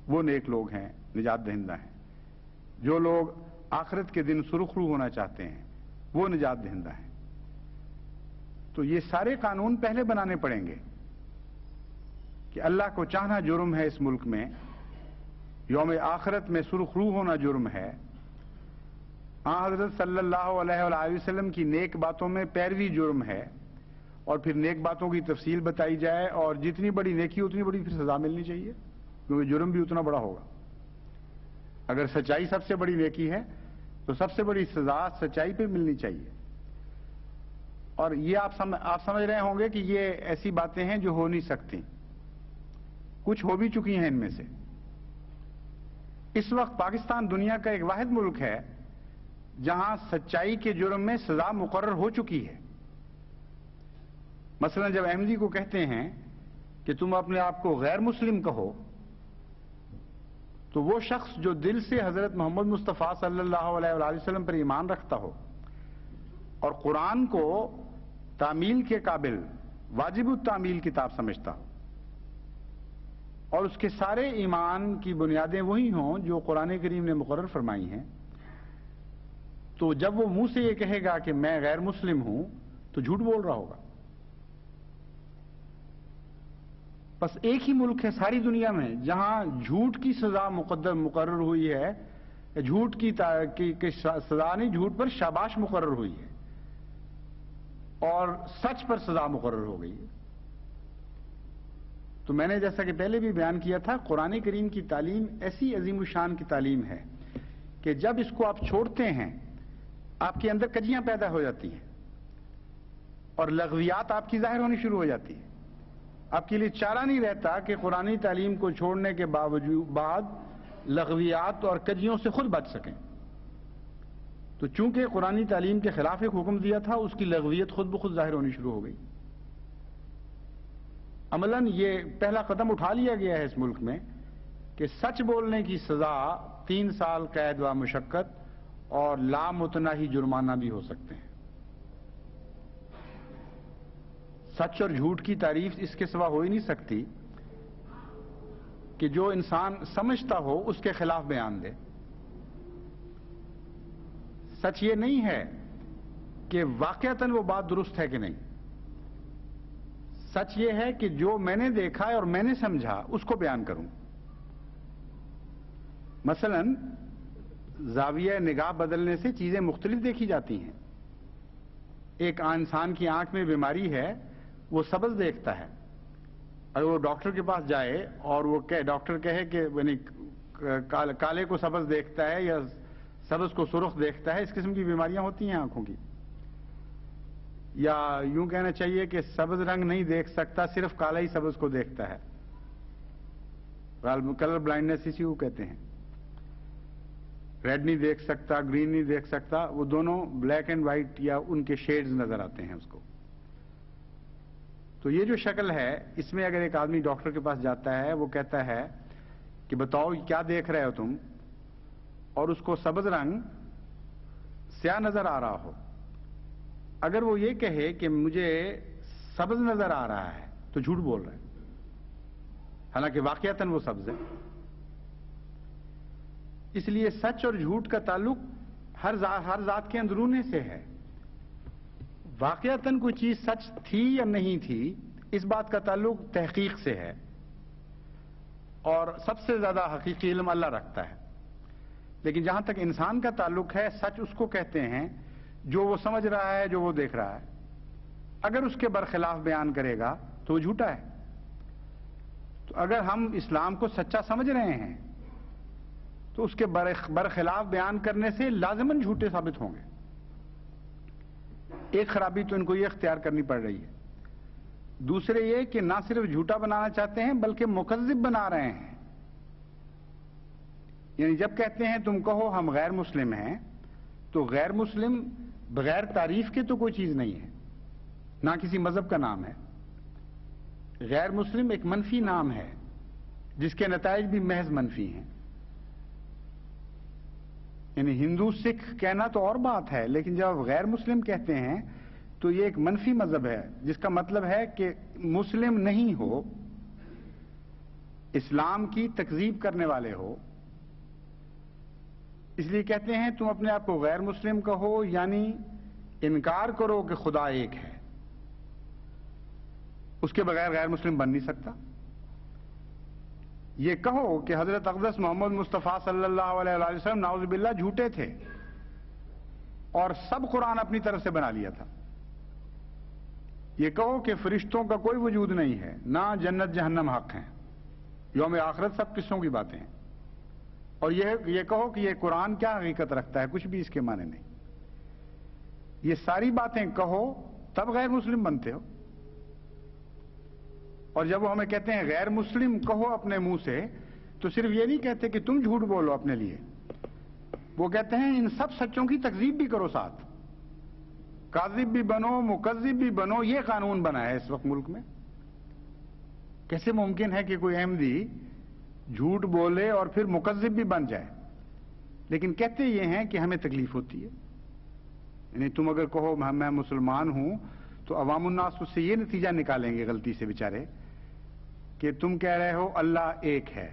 وہ نیک لوگ ہیں، نجات دہندہ ہیں. جو لوگ آخرت کے دن سرخرو ہونا چاہتے ہیں وہ نجات دہندہ ہیں. تو یہ سارے قانون پہلے بنانے پڑیں گے کہ اللہ کو چاہنا جرم ہے اس ملک میں، یوم آخرت میں سرخرو ہونا جرم ہے، حضرت صلی اللہ علیہ وآلہ وسلم کی نیک باتوں میں پیروی جرم ہے، اور پھر نیک باتوں کی تفصیل بتائی جائے اور جتنی بڑی نیکی اتنی بڑی پھر سزا ملنی چاہیے، کیونکہ جرم بھی اتنا بڑا ہوگا. اگر سچائی سب سے بڑی نیکی ہے تو سب سے بڑی سزا سچائی پہ ملنی چاہیے. اور یہ آپ سمجھ رہے ہوں گے کہ یہ ایسی باتیں ہیں جو ہو نہیں سکتی، کچھ ہو بھی چکی ہیں ان میں سے. اس وقت پاکستان دنیا کا ایک واحد ملک ہے جہاں سچائی کے جرم میں سزا مقرر ہو چکی ہے. مثلا جب احمدی کو کہتے ہیں کہ تم اپنے آپ کو غیر مسلم کہو، تو وہ شخص جو دل سے حضرت محمد مصطفیٰ صلی اللہ علیہ وآلہ وسلم پر ایمان رکھتا ہو اور قرآن کو تعمیل کے قابل واجب التعمیل کتاب سمجھتا ہو اور اس کے سارے ایمان کی بنیادیں وہی ہوں جو قرآن کریم نے مقرر فرمائی ہیں، تو جب وہ منہ سے یہ کہے گا کہ میں غیر مسلم ہوں تو جھوٹ بول رہا ہوگا. بس ایک ہی ملک ہے ساری دنیا میں جہاں جھوٹ کی سزا مقرر ہوئی ہے، جھوٹ کی سزا نہیں، جھوٹ پر شاباش مقرر ہوئی ہے اور سچ پر سزا مقرر ہو گئی ہے. تو میں نے جیسا کہ پہلے بھی بیان کیا تھا، قرآن کریم کی تعلیم ایسی عظیم الشان کی تعلیم ہے کہ جب اس کو آپ چھوڑتے ہیں آپ کے اندر کجیاں پیدا ہو جاتی ہیں اور لغویات آپ کی ظاہر ہونی شروع ہو جاتی ہے. آپ کے لیے چارہ نہیں رہتا کہ قرآنی تعلیم کو چھوڑنے کے بعد لغویات اور کجیوں سے خود بچ سکیں. تو چونکہ قرآنی تعلیم کے خلاف ایک حکم دیا تھا، اس کی لغویت خود بخود ظاہر ہونی شروع ہو گئی. عملاً یہ پہلا قدم اٹھا لیا گیا ہے اس ملک میں کہ سچ بولنے کی سزا 3 سال قید و مشقت اور لامتناہی جرمانہ بھی ہو سکتے ہیں. سچ اور جھوٹ کی تعریف اس کے سوا ہو ہی نہیں سکتی کہ جو انسان سمجھتا ہو اس کے خلاف بیان دے. سچ یہ نہیں ہے کہ واقعتاً وہ بات درست ہے کہ نہیں. سچ یہ ہے کہ جو میں نے دیکھا اور میں نے سمجھا اس کو بیان کروں. مثلا زاویہ نگاہ بدلنے سے چیزیں مختلف دیکھی جاتی ہیں. ایک انسان کی آنکھ میں بیماری ہے، وہ سبز دیکھتا ہے. اگر وہ ڈاکٹر کے پاس جائے اور وہ ڈاکٹر کہے کہ یعنی کالے کو سبز دیکھتا ہے یا سبز کو سرخ دیکھتا ہے، اس قسم کی بیماریاں ہوتی ہیں آنکھوں کی. یا یوں کہنا چاہیے کہ سبز رنگ نہیں دیکھ سکتا، صرف کالا ہی سبز کو دیکھتا ہے. کلر بلائنڈنس اسی کو کہتے ہیں. ریڈ نہیں دیکھ سکتا، گرین نہیں دیکھ سکتا، وہ دونوں بلیک اینڈ وائٹ یا ان کے شیڈز نظر آتے ہیں اس کو. تو یہ جو شکل ہے، اس میں اگر ایک آدمی ڈاکٹر کے پاس جاتا ہے، وہ کہتا ہے کہ بتاؤ کیا دیکھ رہے ہو تم، اور اس کو سبز رنگ سیاہ نظر آ رہا ہو، اگر وہ یہ کہے کہ مجھے سبز نظر آ رہا ہے تو جھوٹ بول رہا ہے، حالانکہ واقعتاً وہ سبز ہے۔ اس لیے سچ اور جھوٹ کا تعلق ہر ذات کے اندرونے سے ہے۔ واقعتاً کوئی چیز سچ تھی یا نہیں تھی، اس بات کا تعلق تحقیق سے ہے، اور سب سے زیادہ حقیقی علم اللہ رکھتا ہے۔ لیکن جہاں تک انسان کا تعلق ہے، سچ اس کو کہتے ہیں جو وہ سمجھ رہا ہے، جو وہ دیکھ رہا ہے۔ اگر اس کے برخلاف بیان کرے گا تو وہ جھوٹا ہے۔ تو اگر ہم اسلام کو سچا سمجھ رہے ہیں تو اس کے برخلاف بیان کرنے سے لازماً جھوٹے ثابت ہوں گے۔ ایک خرابی تو ان کو یہ اختیار کرنی پڑ رہی ہے۔ دوسرے یہ کہ نہ صرف جھوٹا بنانا چاہتے ہیں بلکہ مکذب بنا رہے ہیں۔ یعنی جب کہتے ہیں تم کہو ہم غیر مسلم ہیں، تو غیر مسلم بغیر تعریف کے تو کوئی چیز نہیں ہے، نہ کسی مذہب کا نام ہے۔ غیر مسلم ایک منفی نام ہے جس کے نتائج بھی محض منفی ہیں۔ یعنی ہندو سکھ کہنا تو اور بات ہے، لیکن جب آپ غیر مسلم کہتے ہیں تو یہ ایک منفی مذہب ہے، جس کا مطلب ہے کہ مسلم نہیں ہو، اسلام کی تکذیب کرنے والے ہو۔ اس لیے کہتے ہیں تم اپنے آپ کو غیر مسلم کہو، یعنی انکار کرو کہ خدا ایک ہے، اس کے بغیر غیر مسلم بن نہیں سکتا۔ یہ کہو کہ حضرت اقدس محمد مصطفیٰ صلی اللہ علیہ وسلم نعوذ باللہ جھوٹے تھے اور سب قرآن اپنی طرف سے بنا لیا تھا۔ یہ کہو کہ فرشتوں کا کوئی وجود نہیں ہے، نہ جنت جہنم حق ہیں، یوم آخرت سب قصوں کی باتیں ہیں، اور یہ کہو کہ یہ قرآن کیا حقیقت رکھتا ہے، کچھ بھی اس کے معنی نہیں۔ یہ ساری باتیں کہو تب غیر مسلم بنتے ہو۔ اور جب وہ ہمیں کہتے ہیں غیر مسلم کہو اپنے منہ سے، تو صرف یہ نہیں کہتے کہ تم جھوٹ بولو اپنے لیے، وہ کہتے ہیں ان سب سچوں کی تکذیب بھی کرو ساتھ، کاذب بھی بنو، مکذب بھی بنو۔ یہ قانون بنا ہے اس وقت ملک میں۔ کیسے ممکن ہے کہ کوئی احمدی جھوٹ بولے اور پھر مکذب بھی بن جائے؟ لیکن کہتے یہ ہیں کہ ہمیں تکلیف ہوتی ہے۔ یعنی تم اگر کہو میں مسلمان ہوں تو عوام الناس اس سے یہ نتیجہ نکالیں گے غلطی سے بیچارے کہ تم کہہ رہے ہو اللہ ایک ہے،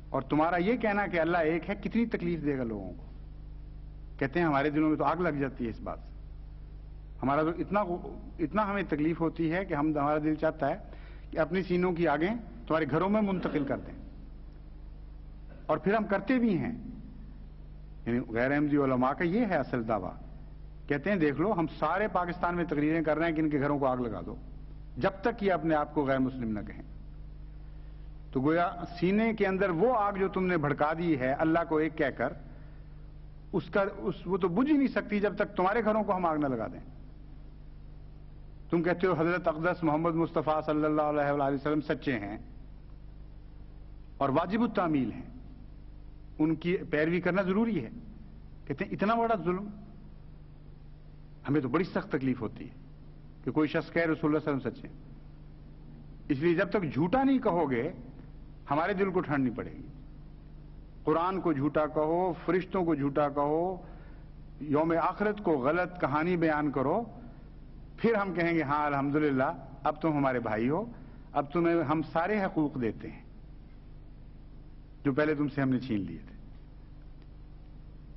اور تمہارا یہ کہنا کہ اللہ ایک ہے کتنی تکلیف دے گا لوگوں کو۔ کہتے ہیں ہمارے دلوں میں تو آگ لگ جاتی ہے اس بات سے، ہمارا تو اتنا ہمیں تکلیف ہوتی ہے کہ ہمارا دل چاہتا ہے کہ اپنی سینوں کی آگیں تمہارے گھروں میں منتقل کر دیں، اور پھر ہم کرتے بھی ہیں۔ یعنی غیر احمدی علماء کا یہ ہے اصل دعویٰ، کہتے ہیں دیکھ لو ہم سارے پاکستان میں تقریریں کر رہے ہیں کہ ان کے گھروں کو آگ لگا دو، جب تک یہ اپنے آپ کو غیر مسلم نہ کہیں۔ تو گویا سینے کے اندر وہ آگ جو تم نے بھڑکا دی ہے اللہ کو ایک کہہ کر، وہ تو بجھ ہی نہیں سکتی جب تک تمہارے گھروں کو ہم آگ نہ لگا دیں۔ تم کہتے ہو حضرت اقدس محمد مصطفیٰ صلی اللہ علیہ وآلہ وسلم سچے ہیں اور واجب التعمیل ہیں، ان کی پیروی کرنا ضروری ہے۔ کہتے ہیں اتنا بڑا ظلم، ہمیں تو بڑی سخت تکلیف ہوتی ہے کہ کوئی شخص کہے رسول اللہ صلی اللہ علیہ وسلم سچے ہیں۔ اس لیے جب تک جھوٹا نہیں کہو گے ہمارے دل کو ٹھنڈنی پڑے گی۔ قرآن کو جھوٹا کہو، فرشتوں کو جھوٹا کہو، یوم آخرت کو غلط کہانی بیان کرو، پھر ہم کہیں گے ہاں الحمدللہ اب تم ہمارے بھائی ہو، اب تمہیں ہم سارے حقوق دیتے ہیں جو پہلے تم سے ہم نے چھین لیے تھے۔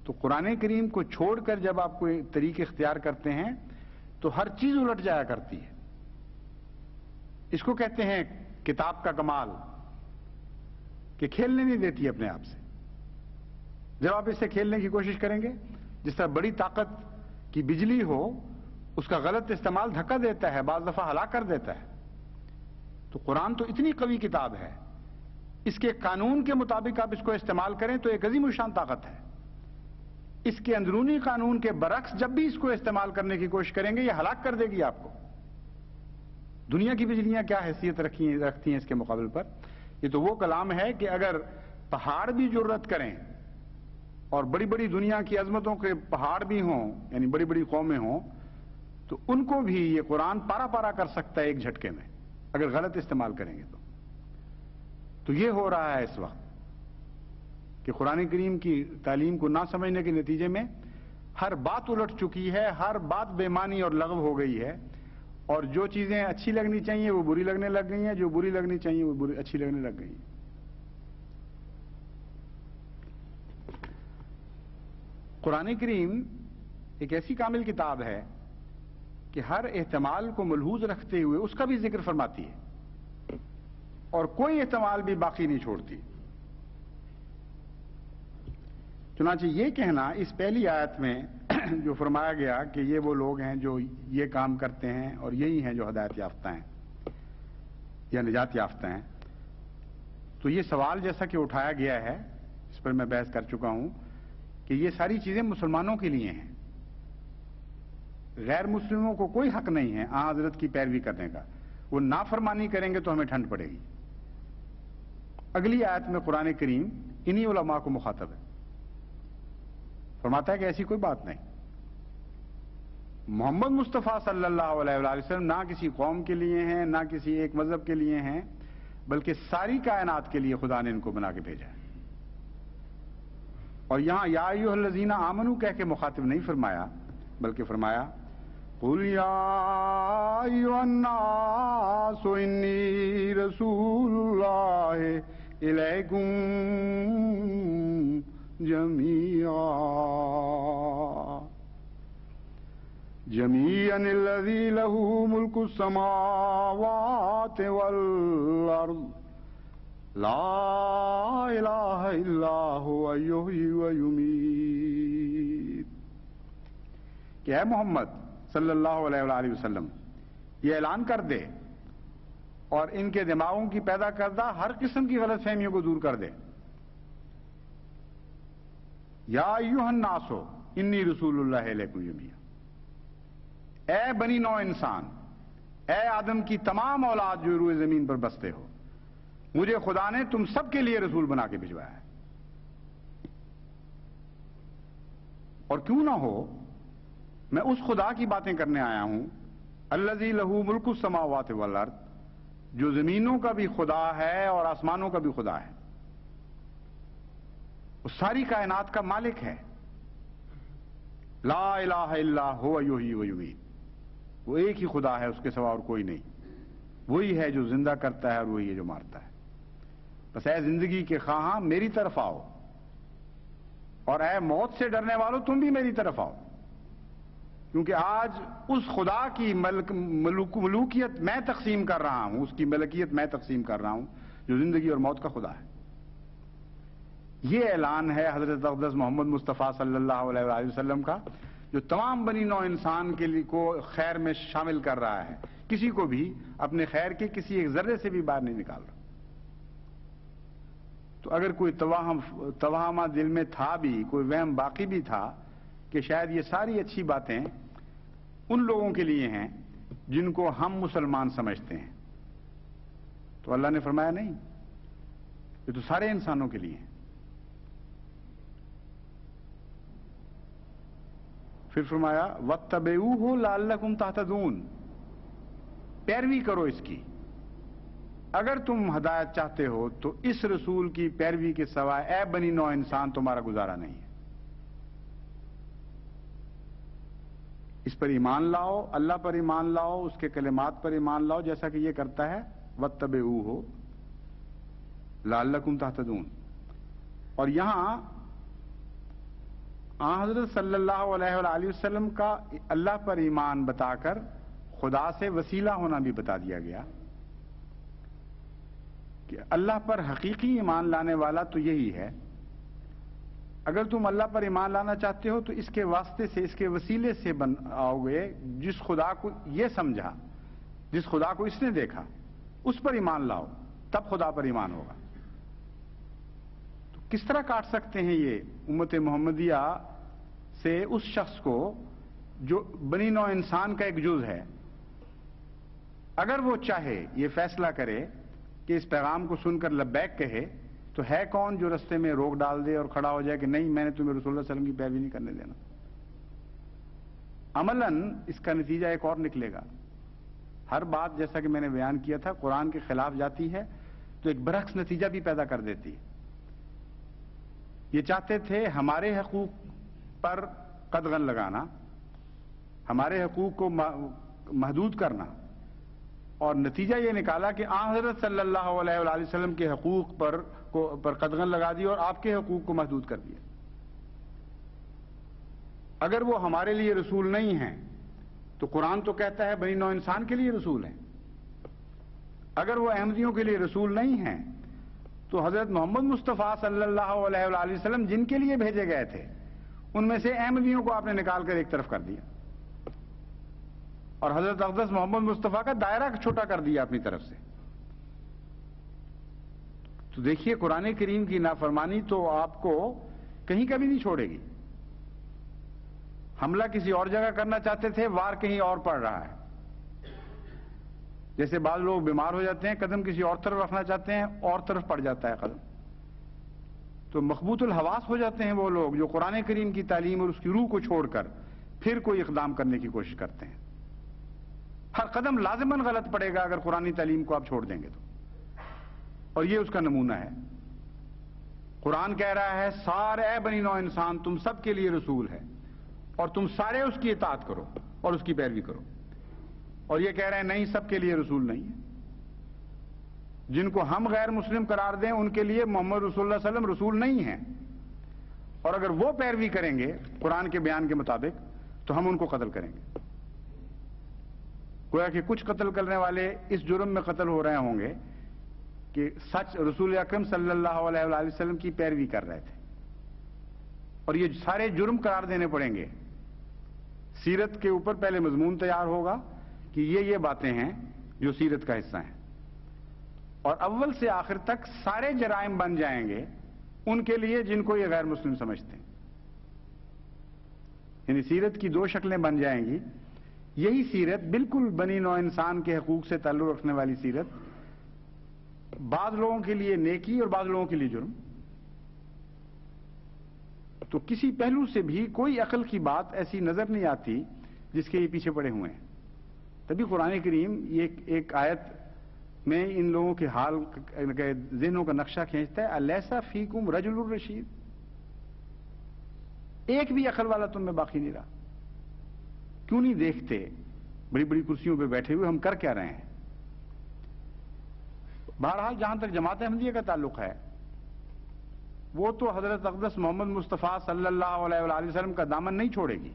تو قرآن کریم کو چھوڑ کر جب آپ کوئی طریق اختیار کرتے ہیں تو ہر چیز الٹ جایا کرتی ہے۔ اس کو کہتے ہیں کتاب کا کمال کہ کھیلنے نہیں دیتی اپنے آپ سے۔ جب آپ اس سے کھیلنے کی کوشش کریں گے، جس طرح بڑی طاقت کی بجلی ہو، اس کا غلط استعمال دھکا دیتا ہے، بعض دفعہ ہلاک کر دیتا ہے۔ تو قرآن تو اتنی قوی کتاب ہے، اس کے قانون کے مطابق آپ اس کو استعمال کریں تو ایک عظیم الشان طاقت ہے۔ اس کے اندرونی قانون کے برعکس جب بھی اس کو استعمال کرنے کی کوشش کریں گے یہ ہلاک کر دے گی آپ کو۔ دنیا کی بجلیاں کیا حیثیت رکھتی ہیں اس کے مقابل پر؟ یہ تو وہ کلام ہے کہ اگر پہاڑ بھی جرأت کریں اور بڑی بڑی دنیا کی عظمتوں کے پہاڑ بھی ہوں، یعنی بڑی بڑی قومیں ہوں، تو ان کو بھی یہ قرآن پارا پارا کر سکتا ہے ایک جھٹکے میں اگر غلط استعمال کریں گے تو یہ ہو رہا ہے اس وقت کہ قرآن کریم کی تعلیم کو نہ سمجھنے کے نتیجے میں ہر بات الٹ چکی ہے، ہر بات بے معنی اور لغو ہو گئی ہے، اور جو چیزیں اچھی لگنی چاہیے وہ بری لگنے لگ گئی ہیں، جو بری لگنی چاہیے وہ اچھی لگنے لگ گئی ہیں۔ قرآن کریم ایک ایسی کامل کتاب ہے کہ ہر احتمال کو ملحوظ رکھتے ہوئے اس کا بھی ذکر فرماتی ہے اور کوئی احتمال بھی باقی نہیں چھوڑتی۔ چنانچہ یہ کہنا اس پہلی آیت میں جو فرمایا گیا کہ یہ وہ لوگ ہیں جو یہ کام کرتے ہیں اور یہی ہیں جو ہدایت یافتہ ہیں یا نجات یافتہ ہیں، تو یہ سوال جیسا کہ اٹھایا گیا ہے، اس پر میں بحث کر چکا ہوں کہ یہ ساری چیزیں مسلمانوں کے لیے ہیں، غیر مسلموں کو کوئی حق نہیں ہے آن حضرت کی پیروی کرنے کا۔ وہ نافرمانی کریں گے تو ہمیں ٹھنڈ پڑے گی۔ اگلی آیت میں قرآن کریم انہی علماء کو مخاطب ہے، فرماتا ہے کہ ایسی کوئی بات نہیں۔ محمد مصطفیٰ صلی اللہ علیہ وآلہ وسلم نہ کسی قوم کے لیے ہیں، نہ کسی ایک مذہب کے لیے ہیں، بلکہ ساری کائنات کے لیے خدا نے ان کو بنا کے بھیجا ہے۔ اور یہاں یا ایھا الذین آمنوا کہہ کے مخاطب نہیں فرمایا، بلکہ فرمایا قل یا ایھا الناس انی رسول اللہ الیکم جميعا الذي له ملك السماوات والأرض لا إله إلا هو يحيي ويميت۔ کہ اے محمد صلی اللہ علیہ وآلہ وسلم یہ اعلان کر دے اور ان کے دماغوں کی پیدا کردہ ہر قسم کی غلط فہمیوں کو دور کر دے۔ یا ایھا الناس انی رسول اللہ الیکم جمیعا، اے بنی نوع انسان، اے آدم کی تمام اولاد جو روئے زمین پر بستے ہو، مجھے خدا نے تم سب کے لیے رسول بنا کے بھجوایا ہے۔ اور کیوں نہ ہو، میں اس خدا کی باتیں کرنے آیا ہوں الذی لہ ملک السماوات والارض، جو زمینوں کا بھی خدا ہے اور آسمانوں کا بھی خدا ہے، وہ ساری کائنات کا مالک ہے۔ لا الہ الا هو یحیی و یمیت، وہ ایک ہی خدا ہے، اس کے سوا اور کوئی نہیں، وہی ہے جو زندہ کرتا ہے اور وہی ہے جو مارتا ہے۔ بس اے زندگی کے خواہاں میری طرف آؤ، اور اے موت سے ڈرنے والوں تم بھی میری طرف آؤ، کیونکہ آج اس خدا کی ملوکیت میں تقسیم کر رہا ہوں، اس کی ملکیت میں تقسیم کر رہا ہوں، جو زندگی اور موت کا خدا ہے۔ یہ اعلان ہے حضرت اقدس محمد مصطفیٰ صلی اللہ علیہ وآلہ وسلم کا، جو تمام بنی نوع انسان کے لیے کو خیر میں شامل کر رہا ہے، کسی کو بھی اپنے خیر کے کسی ایک ذرے سے بھی باہر نہیں نکال رہا۔ تو اگر کوئی توہمہ دل میں تھا بھی، کوئی وہم باقی بھی تھا کہ شاید یہ ساری اچھی باتیں ان لوگوں کے لیے ہیں جن کو ہم مسلمان سمجھتے ہیں، تو اللہ نے فرمایا نہیں، یہ تو سارے انسانوں کے لیے ہیں۔ پھر فرمایا وَاتَّبِعُوهُ لَعَلَّكُمْ تَهْتَدُونَ، پیروی کرو اس کی، اگر تم ہدایت چاہتے ہو تو اس رسول کی پیروی کے سوائے اے بنی نوع انسان تمہارا گزارا نہیں ہے۔ اس پر ایمان لاؤ، اللہ پر ایمان لاؤ، اس کے کلمات پر ایمان لاؤ، جیسا کہ یہ کرتا ہے وَاتَّبِعُوهُ لَعَلَّكُمْ تَهْتَدُونَ۔ اور یہاں حضرت صلی اللہ علیہ وآلہ وسلم کا اللہ پر ایمان بتا کر خدا سے وسیلہ ہونا بھی بتا دیا گیا کہ اللہ پر حقیقی ایمان لانے والا تو یہی ہے۔ اگر تم اللہ پر ایمان لانا چاہتے ہو تو اس کے واسطے سے، اس کے وسیلے سے آؤ گے، جس خدا کو یہ سمجھا، جس خدا کو اس نے دیکھا، اس پر ایمان لاؤ، تب خدا پر ایمان ہوگا۔ تو کس طرح کاٹ سکتے ہیں یہ امت محمدیہ سے اس شخص کو جو بنی نوع انسان کا ایک جز ہے؟ اگر وہ چاہے یہ فیصلہ کرے کہ اس پیغام کو سن کر لبیک کہے، تو ہے کون جو رستے میں روک ڈال دے اور کھڑا ہو جائے کہ نہیں، میں نے تمہیں رسول اللہ صلی اللہ علیہ وسلم کی پیروی نہیں کرنے دینا؟ عملاً اس کا نتیجہ ایک اور نکلے گا۔ ہر بات جیسا کہ میں نے بیان کیا تھا قرآن کے خلاف جاتی ہے تو ایک برعکس نتیجہ بھی پیدا کر دیتی ہے۔ یہ چاہتے تھے ہمارے حقوق پر قدغن لگانا، ہمارے حقوق کو محدود کرنا، اور نتیجہ یہ نکالا کہ آن حضرت صلی اللہ علیہ وآلہ وسلم کے حقوق پر قدغن لگا دی اور آپ کے حقوق کو محدود کر دیا۔ اگر وہ ہمارے لیے رسول نہیں ہیں تو قرآن تو کہتا ہے بنی نوع انسان کے لیے رسول ہیں۔ اگر وہ احمدیوں کے لیے رسول نہیں ہیں تو حضرت محمد مصطفیٰ صلی اللہ علیہ وآلہ وسلم جن کے لیے بھیجے گئے تھے ان میں سے احمدیوں کو آپ نے نکال کر ایک طرف کر دیا اور حضرت اقدس محمد مصطفیٰ کا دائرہ چھوٹا کر دیا اپنی طرف سے۔ تو دیکھیے قرآن کریم کی نافرمانی تو آپ کو کہیں کبھی نہیں چھوڑے گی۔ حملہ کسی اور جگہ کرنا چاہتے تھے، وار کہیں اور پڑ رہا ہے۔ جیسے بعض لوگ بیمار ہو جاتے ہیں، قدم کسی اور طرف رکھنا چاہتے ہیں، اور طرف پڑ جاتا ہے قدم۔ تو مخبوط الحواس ہو جاتے ہیں وہ لوگ جو قرآن کریم کی تعلیم اور اس کی روح کو چھوڑ کر پھر کوئی اقدام کرنے کی کوشش کرتے ہیں۔ ہر قدم لازماً غلط پڑے گا اگر قرآن تعلیم کو آپ چھوڑ دیں گے تو، اور یہ اس کا نمونہ ہے۔ قرآن کہہ رہا ہے سارے اے بنی نوع انسان تم سب کے لیے رسول ہے اور تم سارے اس کی اطاعت کرو اور اس کی پیروی کرو، اور یہ کہہ رہے ہیں نہیں سب کے لیے رسول نہیں ہے۔ جن کو ہم غیر مسلم قرار دیں ان کے لیے محمد رسول اللہ صلی اللہ علیہ وسلم رسول نہیں ہیں، اور اگر وہ پیروی کریں گے قرآن کے بیان کے مطابق تو ہم ان کو قتل کریں گے۔ گویا کہ کچھ قتل کرنے والے اس جرم میں قتل ہو رہے ہوں گے کہ سچ رسول اکرم صلی اللہ علیہ وآلہ وسلم کی پیروی کر رہے تھے، اور یہ سارے جرم قرار دینے پڑیں گے۔ سیرت کے اوپر پہلے مضمون تیار ہوگا کہ یہ باتیں ہیں جو سیرت کا حصہ ہیں، اور اول سے آخر تک سارے جرائم بن جائیں گے ان کے لیے جن کو یہ غیر مسلم سمجھتے ہیں۔ یعنی سیرت کی دو شکلیں بن جائیں گی۔ یہی سیرت بالکل بنی نوع انسان کے حقوق سے تعلق رکھنے والی سیرت بعض لوگوں کے لیے نیکی اور بعض لوگوں کے لیے جرم۔ تو کسی پہلو سے بھی کوئی عقل کی بات ایسی نظر نہیں آتی جس کے یہ پیچھے پڑے ہوئے ہیں۔ تبھی قرآن کریم یہ ایک آیت میں ان لوگوں کے حال کے ذہنوں کا نقشہ کھینچتا ہے، الیسا فیکم رجل الرشید، ایک بھی عقل والا تم میں باقی نہیں رہا۔ کیوں نہیں دیکھتے بڑی بڑی کرسیوں پہ بیٹھے ہوئے ہم کر کیا رہے ہیں؟ بہرحال جہاں تک جماعت احمدیہ کا تعلق ہے وہ تو حضرت اقدس محمد مصطفیٰ صلی اللہ علیہ وآلہ وسلم کا دامن نہیں چھوڑے گی۔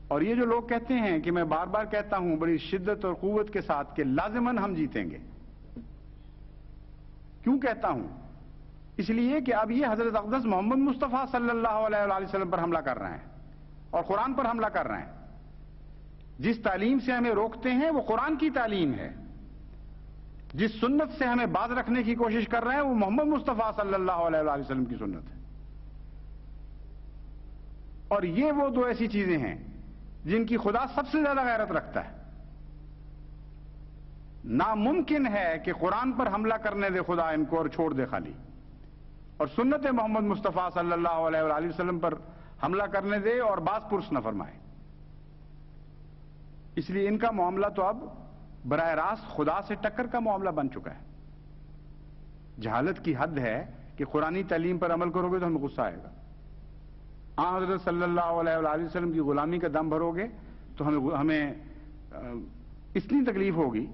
اور یہ جو لوگ کہتے ہیں کہ میں بار بار کہتا ہوں بڑی شدت اور قوت کے ساتھ کہ لازماً ہم جیتیں گے، کیوں کہتا ہوں؟ اس لیے کہ اب یہ حضرت اقدس محمد مصطفیٰ صلی اللہ علیہ وآلہ وسلم پر حملہ کر رہے ہیں اور قرآن پر حملہ کر رہے ہیں۔ جس تعلیم سے ہمیں روکتے ہیں وہ قرآن کی تعلیم ہے، جس سنت سے ہمیں باز رکھنے کی کوشش کر رہے ہیں وہ محمد مصطفیٰ صلی اللہ علیہ وآلہ وسلم کی سنت ہے۔ اور یہ وہ دو ایسی چیزیں ہیں جن کی خدا سب سے زیادہ غیرت رکھتا ہے۔ ناممکن ہے کہ قرآن پر حملہ کرنے دے خدا ان کو اور چھوڑ دے خالی، اور سنت محمد مصطفیٰ صلی اللہ علیہ وآلہ وسلم پر حملہ کرنے دے اور باز پرس نہ فرمائے۔ اس لیے ان کا معاملہ تو اب براہ راست خدا سے ٹکر کا معاملہ بن چکا ہے۔ جہالت کی حد ہے کہ قرآنی تعلیم پر عمل کرو گے تو ہمیں غصہ آئے گا، حضرت صلی اللہ علیہ وآلہ وسلم کی غلامی کا دم بھرو گے تو ہمیں اتنی تکلیف ہوگی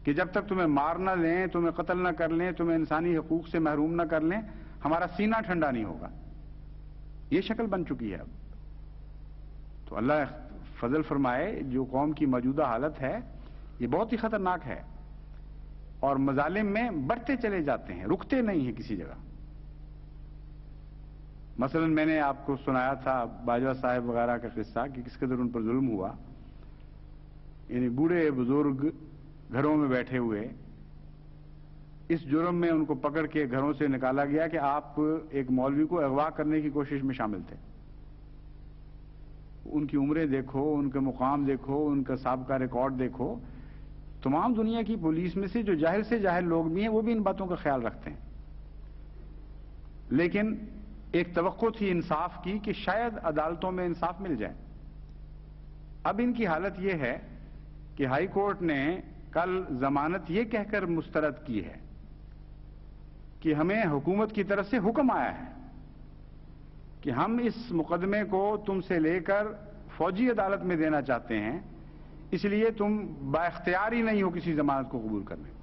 کہ جب تک تمہیں مار نہ لیں، تمہیں قتل نہ کر لیں، تمہیں انسانی حقوق سے محروم نہ کر لیں، ہمارا سینہ ٹھنڈا نہیں ہوگا۔ یہ شکل بن چکی ہے اب۔ تو اللہ فضل فرمائے، جو قوم کی موجودہ حالت ہے یہ بہت ہی خطرناک ہے، اور مظالم میں بڑھتے چلے جاتے ہیں، رکتے نہیں ہیں کسی جگہ۔ مثلا میں نے آپ کو سنایا تھا باجوہ صاحب وغیرہ کا قصہ کہ کس قدر ان پر ظلم ہوا۔ یعنی بوڑھے بزرگ گھروں میں بیٹھے ہوئے، اس جرم میں ان کو پکڑ کے گھروں سے نکالا گیا کہ آپ ایک مولوی کو اغوا کرنے کی کوشش میں شامل تھے۔ ان کی عمریں دیکھو، ان کے مقام دیکھو، ان کا سابقہ ریکارڈ دیکھو۔ تمام دنیا کی پولیس میں سے جو جاہل سے جاہل لوگ بھی ہیں وہ بھی ان باتوں کا خیال رکھتے ہیں، لیکن ایک توقع تھی انصاف کی کہ شاید عدالتوں میں انصاف مل جائے۔ اب ان کی حالت یہ ہے کہ ہائی کورٹ نے کل ضمانت یہ کہہ کر مسترد کی ہے کہ ہمیں حکومت کی طرف سے حکم آیا ہے کہ ہم اس مقدمے کو تم سے لے کر فوجی عدالت میں دینا چاہتے ہیں، اس لیے تم بااختیار ہی نہیں ہو کسی ضمانت کو قبول کرنے کو۔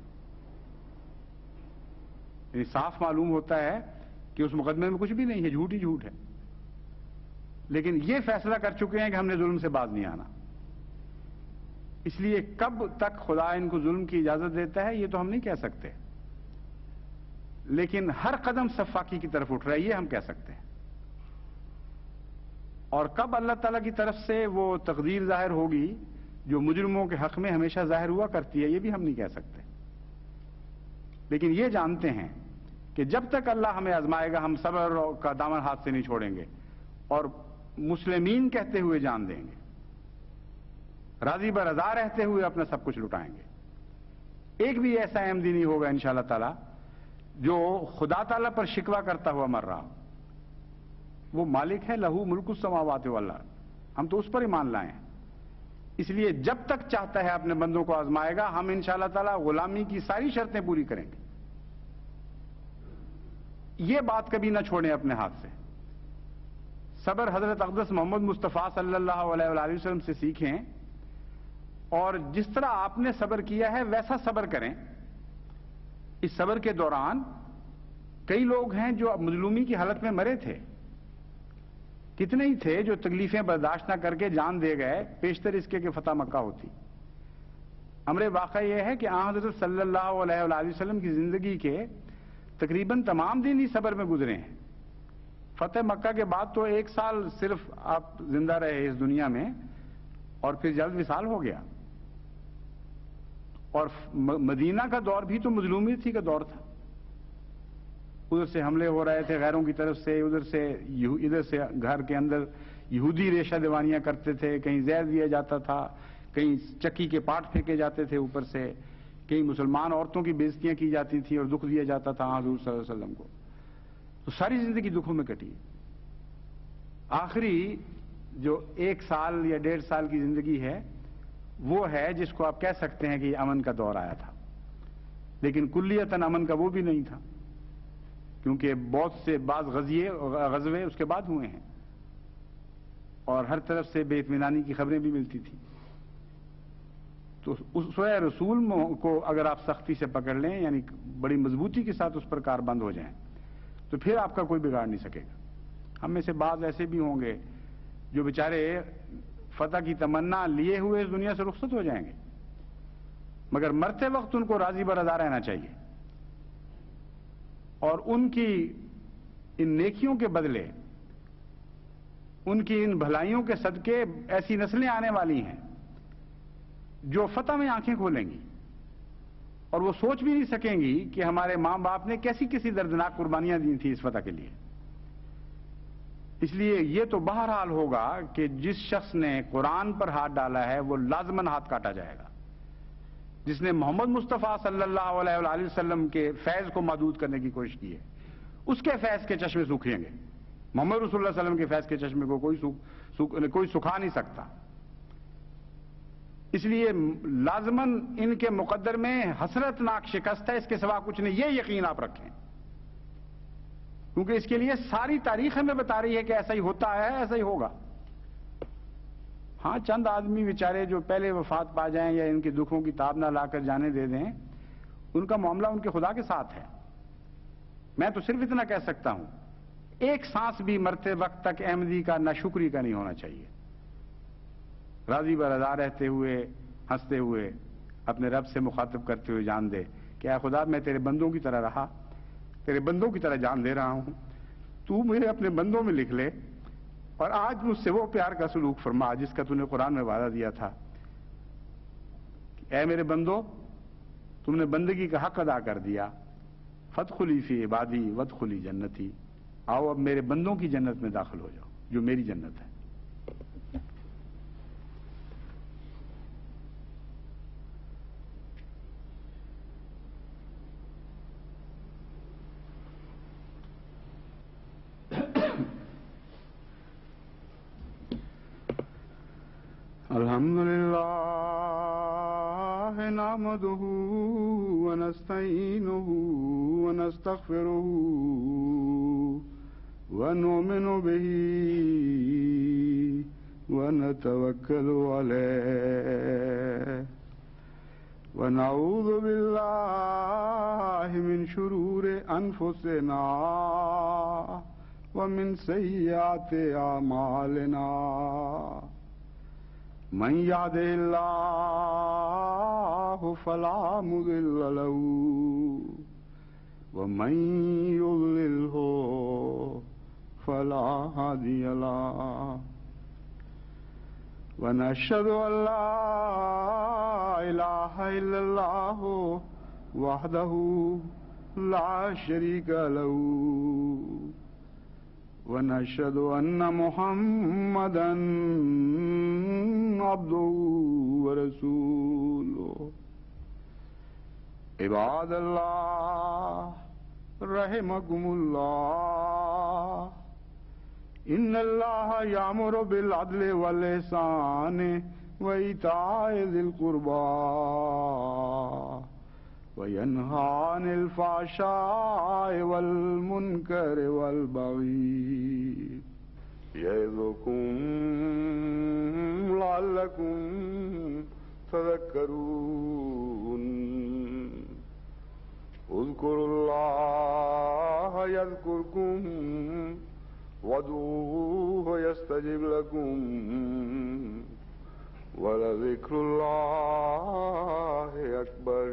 یعنی صاف معلوم ہوتا ہے کہ اس مقدمے میں کچھ بھی نہیں ہے، جھوٹ ہی جھوٹ ہے، لیکن یہ فیصلہ کر چکے ہیں کہ ہم نے ظلم سے باز نہیں آنا۔ اس لیے کب تک خدا ان کو ظلم کی اجازت دیتا ہے یہ تو ہم نہیں کہہ سکتے، لیکن ہر قدم سفاکی کی طرف اٹھ رہا ہے یہ ہم کہہ سکتے ہیں۔ اور کب اللہ تعالیٰ کی طرف سے وہ تقدیر ظاہر ہوگی جو مجرموں کے حق میں ہمیشہ ظاہر ہوا کرتی ہے یہ بھی ہم نہیں کہہ سکتے، لیکن یہ جانتے ہیں کہ جب تک اللہ ہمیں آزمائے گا ہم صبر کا دامن ہاتھ سے نہیں چھوڑیں گے اور مسلمین کہتے ہوئے جان دیں گے، راضی برضا رہتے ہوئے اپنا سب کچھ لٹائیں گے۔ ایک بھی ایسا احمدی نہیں ہوگا انشاءاللہ تعالی جو خدا تعالیٰ پر شکوہ کرتا ہوا مر رہا۔ وہ مالک ہے، لہو ملک السماوات والارض، ہم تو اس پر ایمان لائے ہیں۔ اس لیے جب تک چاہتا ہے اپنے بندوں کو آزمائے گا، ہم انشاءاللہ تعالی غلامی کی ساری شرطیں پوری کریں گے۔ یہ بات کبھی نہ چھوڑیں اپنے ہاتھ سے۔ صبر حضرت اقدس محمد مصطفیٰ صلی اللہ علیہ وآلہ وسلم سے سیکھیں، اور جس طرح آپ نے صبر کیا ہے ویسا صبر کریں۔ اس صبر کے دوران کئی لوگ ہیں جو مظلومی کی حالت میں مرے تھے، کتنے ہی تھے جو تکلیفیں برداشت نہ کر کے جان دے گئے پیشتر اس کے کہ فتح مکہ ہوتی۔ امر واقعہ یہ ہے کہ آن حضرت صلی اللہ علیہ وآلہ وسلم کی زندگی کے تقریباً تمام دن ہی صبر میں گزرے ہیں۔ فتح مکہ کے بعد تو 1 سال صرف آپ زندہ رہے اس دنیا میں، اور پھر جلد وصال ہو گیا۔ اور مدینہ کا دور بھی تو مظلومیت کا دور تھا، ادھر سے حملے ہو رہے تھے غیروں کی طرف سے، ادھر سے گھر کے اندر یہودی ریشہ دیوانیاں کرتے تھے، کہیں زہر دیا جاتا تھا، کہیں چکی کے پاٹ پھینکے جاتے تھے اوپر سے، کہیں مسلمان عورتوں کی بے عزتیاں کی جاتی تھیں اور دکھ دیا جاتا تھا حضور صلی اللہ علیہ وسلم کو۔ تو ساری زندگی دکھوں میں کٹی۔ آخری جو 1 سال یا 1.5 سال کی زندگی ہے وہ ہے جس کو آپ کہہ سکتے ہیں کہ یہ امن کا دور آیا تھا، لیکن کلیتاً امن کا وہ بھی نہیں تھا، کیونکہ بہت سے بعض غزوے اس کے بعد ہوئے ہیں اور ہر طرف سے بے اطمینانی کی خبریں بھی ملتی تھیں۔ تو اسوہ رسول کو اگر آپ سختی سے پکڑ لیں، یعنی بڑی مضبوطی کے ساتھ اس پر کار بند ہو جائیں، تو پھر آپ کا کوئی بگاڑ نہیں سکے گا۔ ہم میں سے بعض ایسے بھی ہوں گے جو بیچارے فتح کی تمنا لیے ہوئے اس دنیا سے رخصت ہو جائیں گے، مگر مرتے وقت ان کو راضی برضا رہنا چاہیے، اور ان کی ان نیکیوں کے بدلے، ان کی ان بھلائیوں کے صدقے ایسی نسلیں آنے والی ہیں جو فتح میں آنکھیں کھولیں گی، اور وہ سوچ بھی نہیں سکیں گی کہ ہمارے ماں باپ نے کیسی کیسی دردناک قربانیاں دی تھیں اس فتح کے لیے۔ اس لیے یہ تو بہرحال ہوگا کہ جس شخص نے قرآن پر ہاتھ ڈالا ہے وہ لازماً ہاتھ کاٹا جائے گا۔ جس نے محمد مصطفیٰ صلی اللہ علیہ وآلہ وسلم کے فیض کو محدود کرنے کی کوشش کی ہے اس کے فیض کے چشمے سوکھیں گے۔ محمد رسول اللہ علیہ وسلم کے فیض کے چشمے کو کوئی سکھا نہیں سکتا۔ اس لیے لازماً ان کے مقدر میں حسرتناک شکست ہے، اس کے سوا کچھ نہیں، یہ یقین آپ رکھیں، کیونکہ اس کے لیے ساری تاریخ ہمیں بتا رہی ہے کہ ایسا ہی ہوتا ہے، ایسا ہی ہوگا۔ ہاں چند آدمی بیچارے جو پہلے وفات پا جائیں یا ان کے دکھوں کی تاب نہ لا کر جانے دے دیں، ان کا معاملہ ان کے خدا کے ساتھ ہے۔ میں تو صرف اتنا کہہ سکتا ہوں، ایک سانس بھی مرتے وقت تک احمدی کا ناشکری کا نہیں ہونا چاہیے۔ راضی برضا رہتے ہوئے، ہنستے ہوئے، اپنے رب سے مخاطب کرتے ہوئے جان دے کہ اے خدا میں تیرے بندوں کی طرح رہا، تیرے بندوں کی طرح جان دے رہا ہوں، تو مجھے اپنے بندوں میں لکھ لے، اور آج مجھ سے وہ پیار کا سلوک فرما جس کا تو نے قرآن میں وعدہ دیا تھا کہ اے میرے بندو تم نے بندگی کا حق ادا کر دیا، فادخلی فی عبادی وادخلی جنتی، آؤ اب میرے بندوں کی جنت میں داخل ہو جاؤ جو میری جنت ہے۔ الحمد للہ نحمده ونستعینه ونستغفره ونؤمن به ونتوكل عليه ونعوذ بالله من شرور أنفسنا ومن سيئات أعمالنا من يهده الله فلا مضل له ومن يضلله فلا هادي له ونشهد أن لا إله إلا الله وحده لا شريك له ونشهد أن محمدا عبده ورسوله عباد الله رحمكم الله إن الله يأمر بالعدل والإحسان وإيتاء ذي القربى وينهى عن الفحشاء والمنكر والبغي يعظكم لعلكم تذكرون اذكروا الله يذكركم وادعوه يستجب لكم ولذكر الله أكبر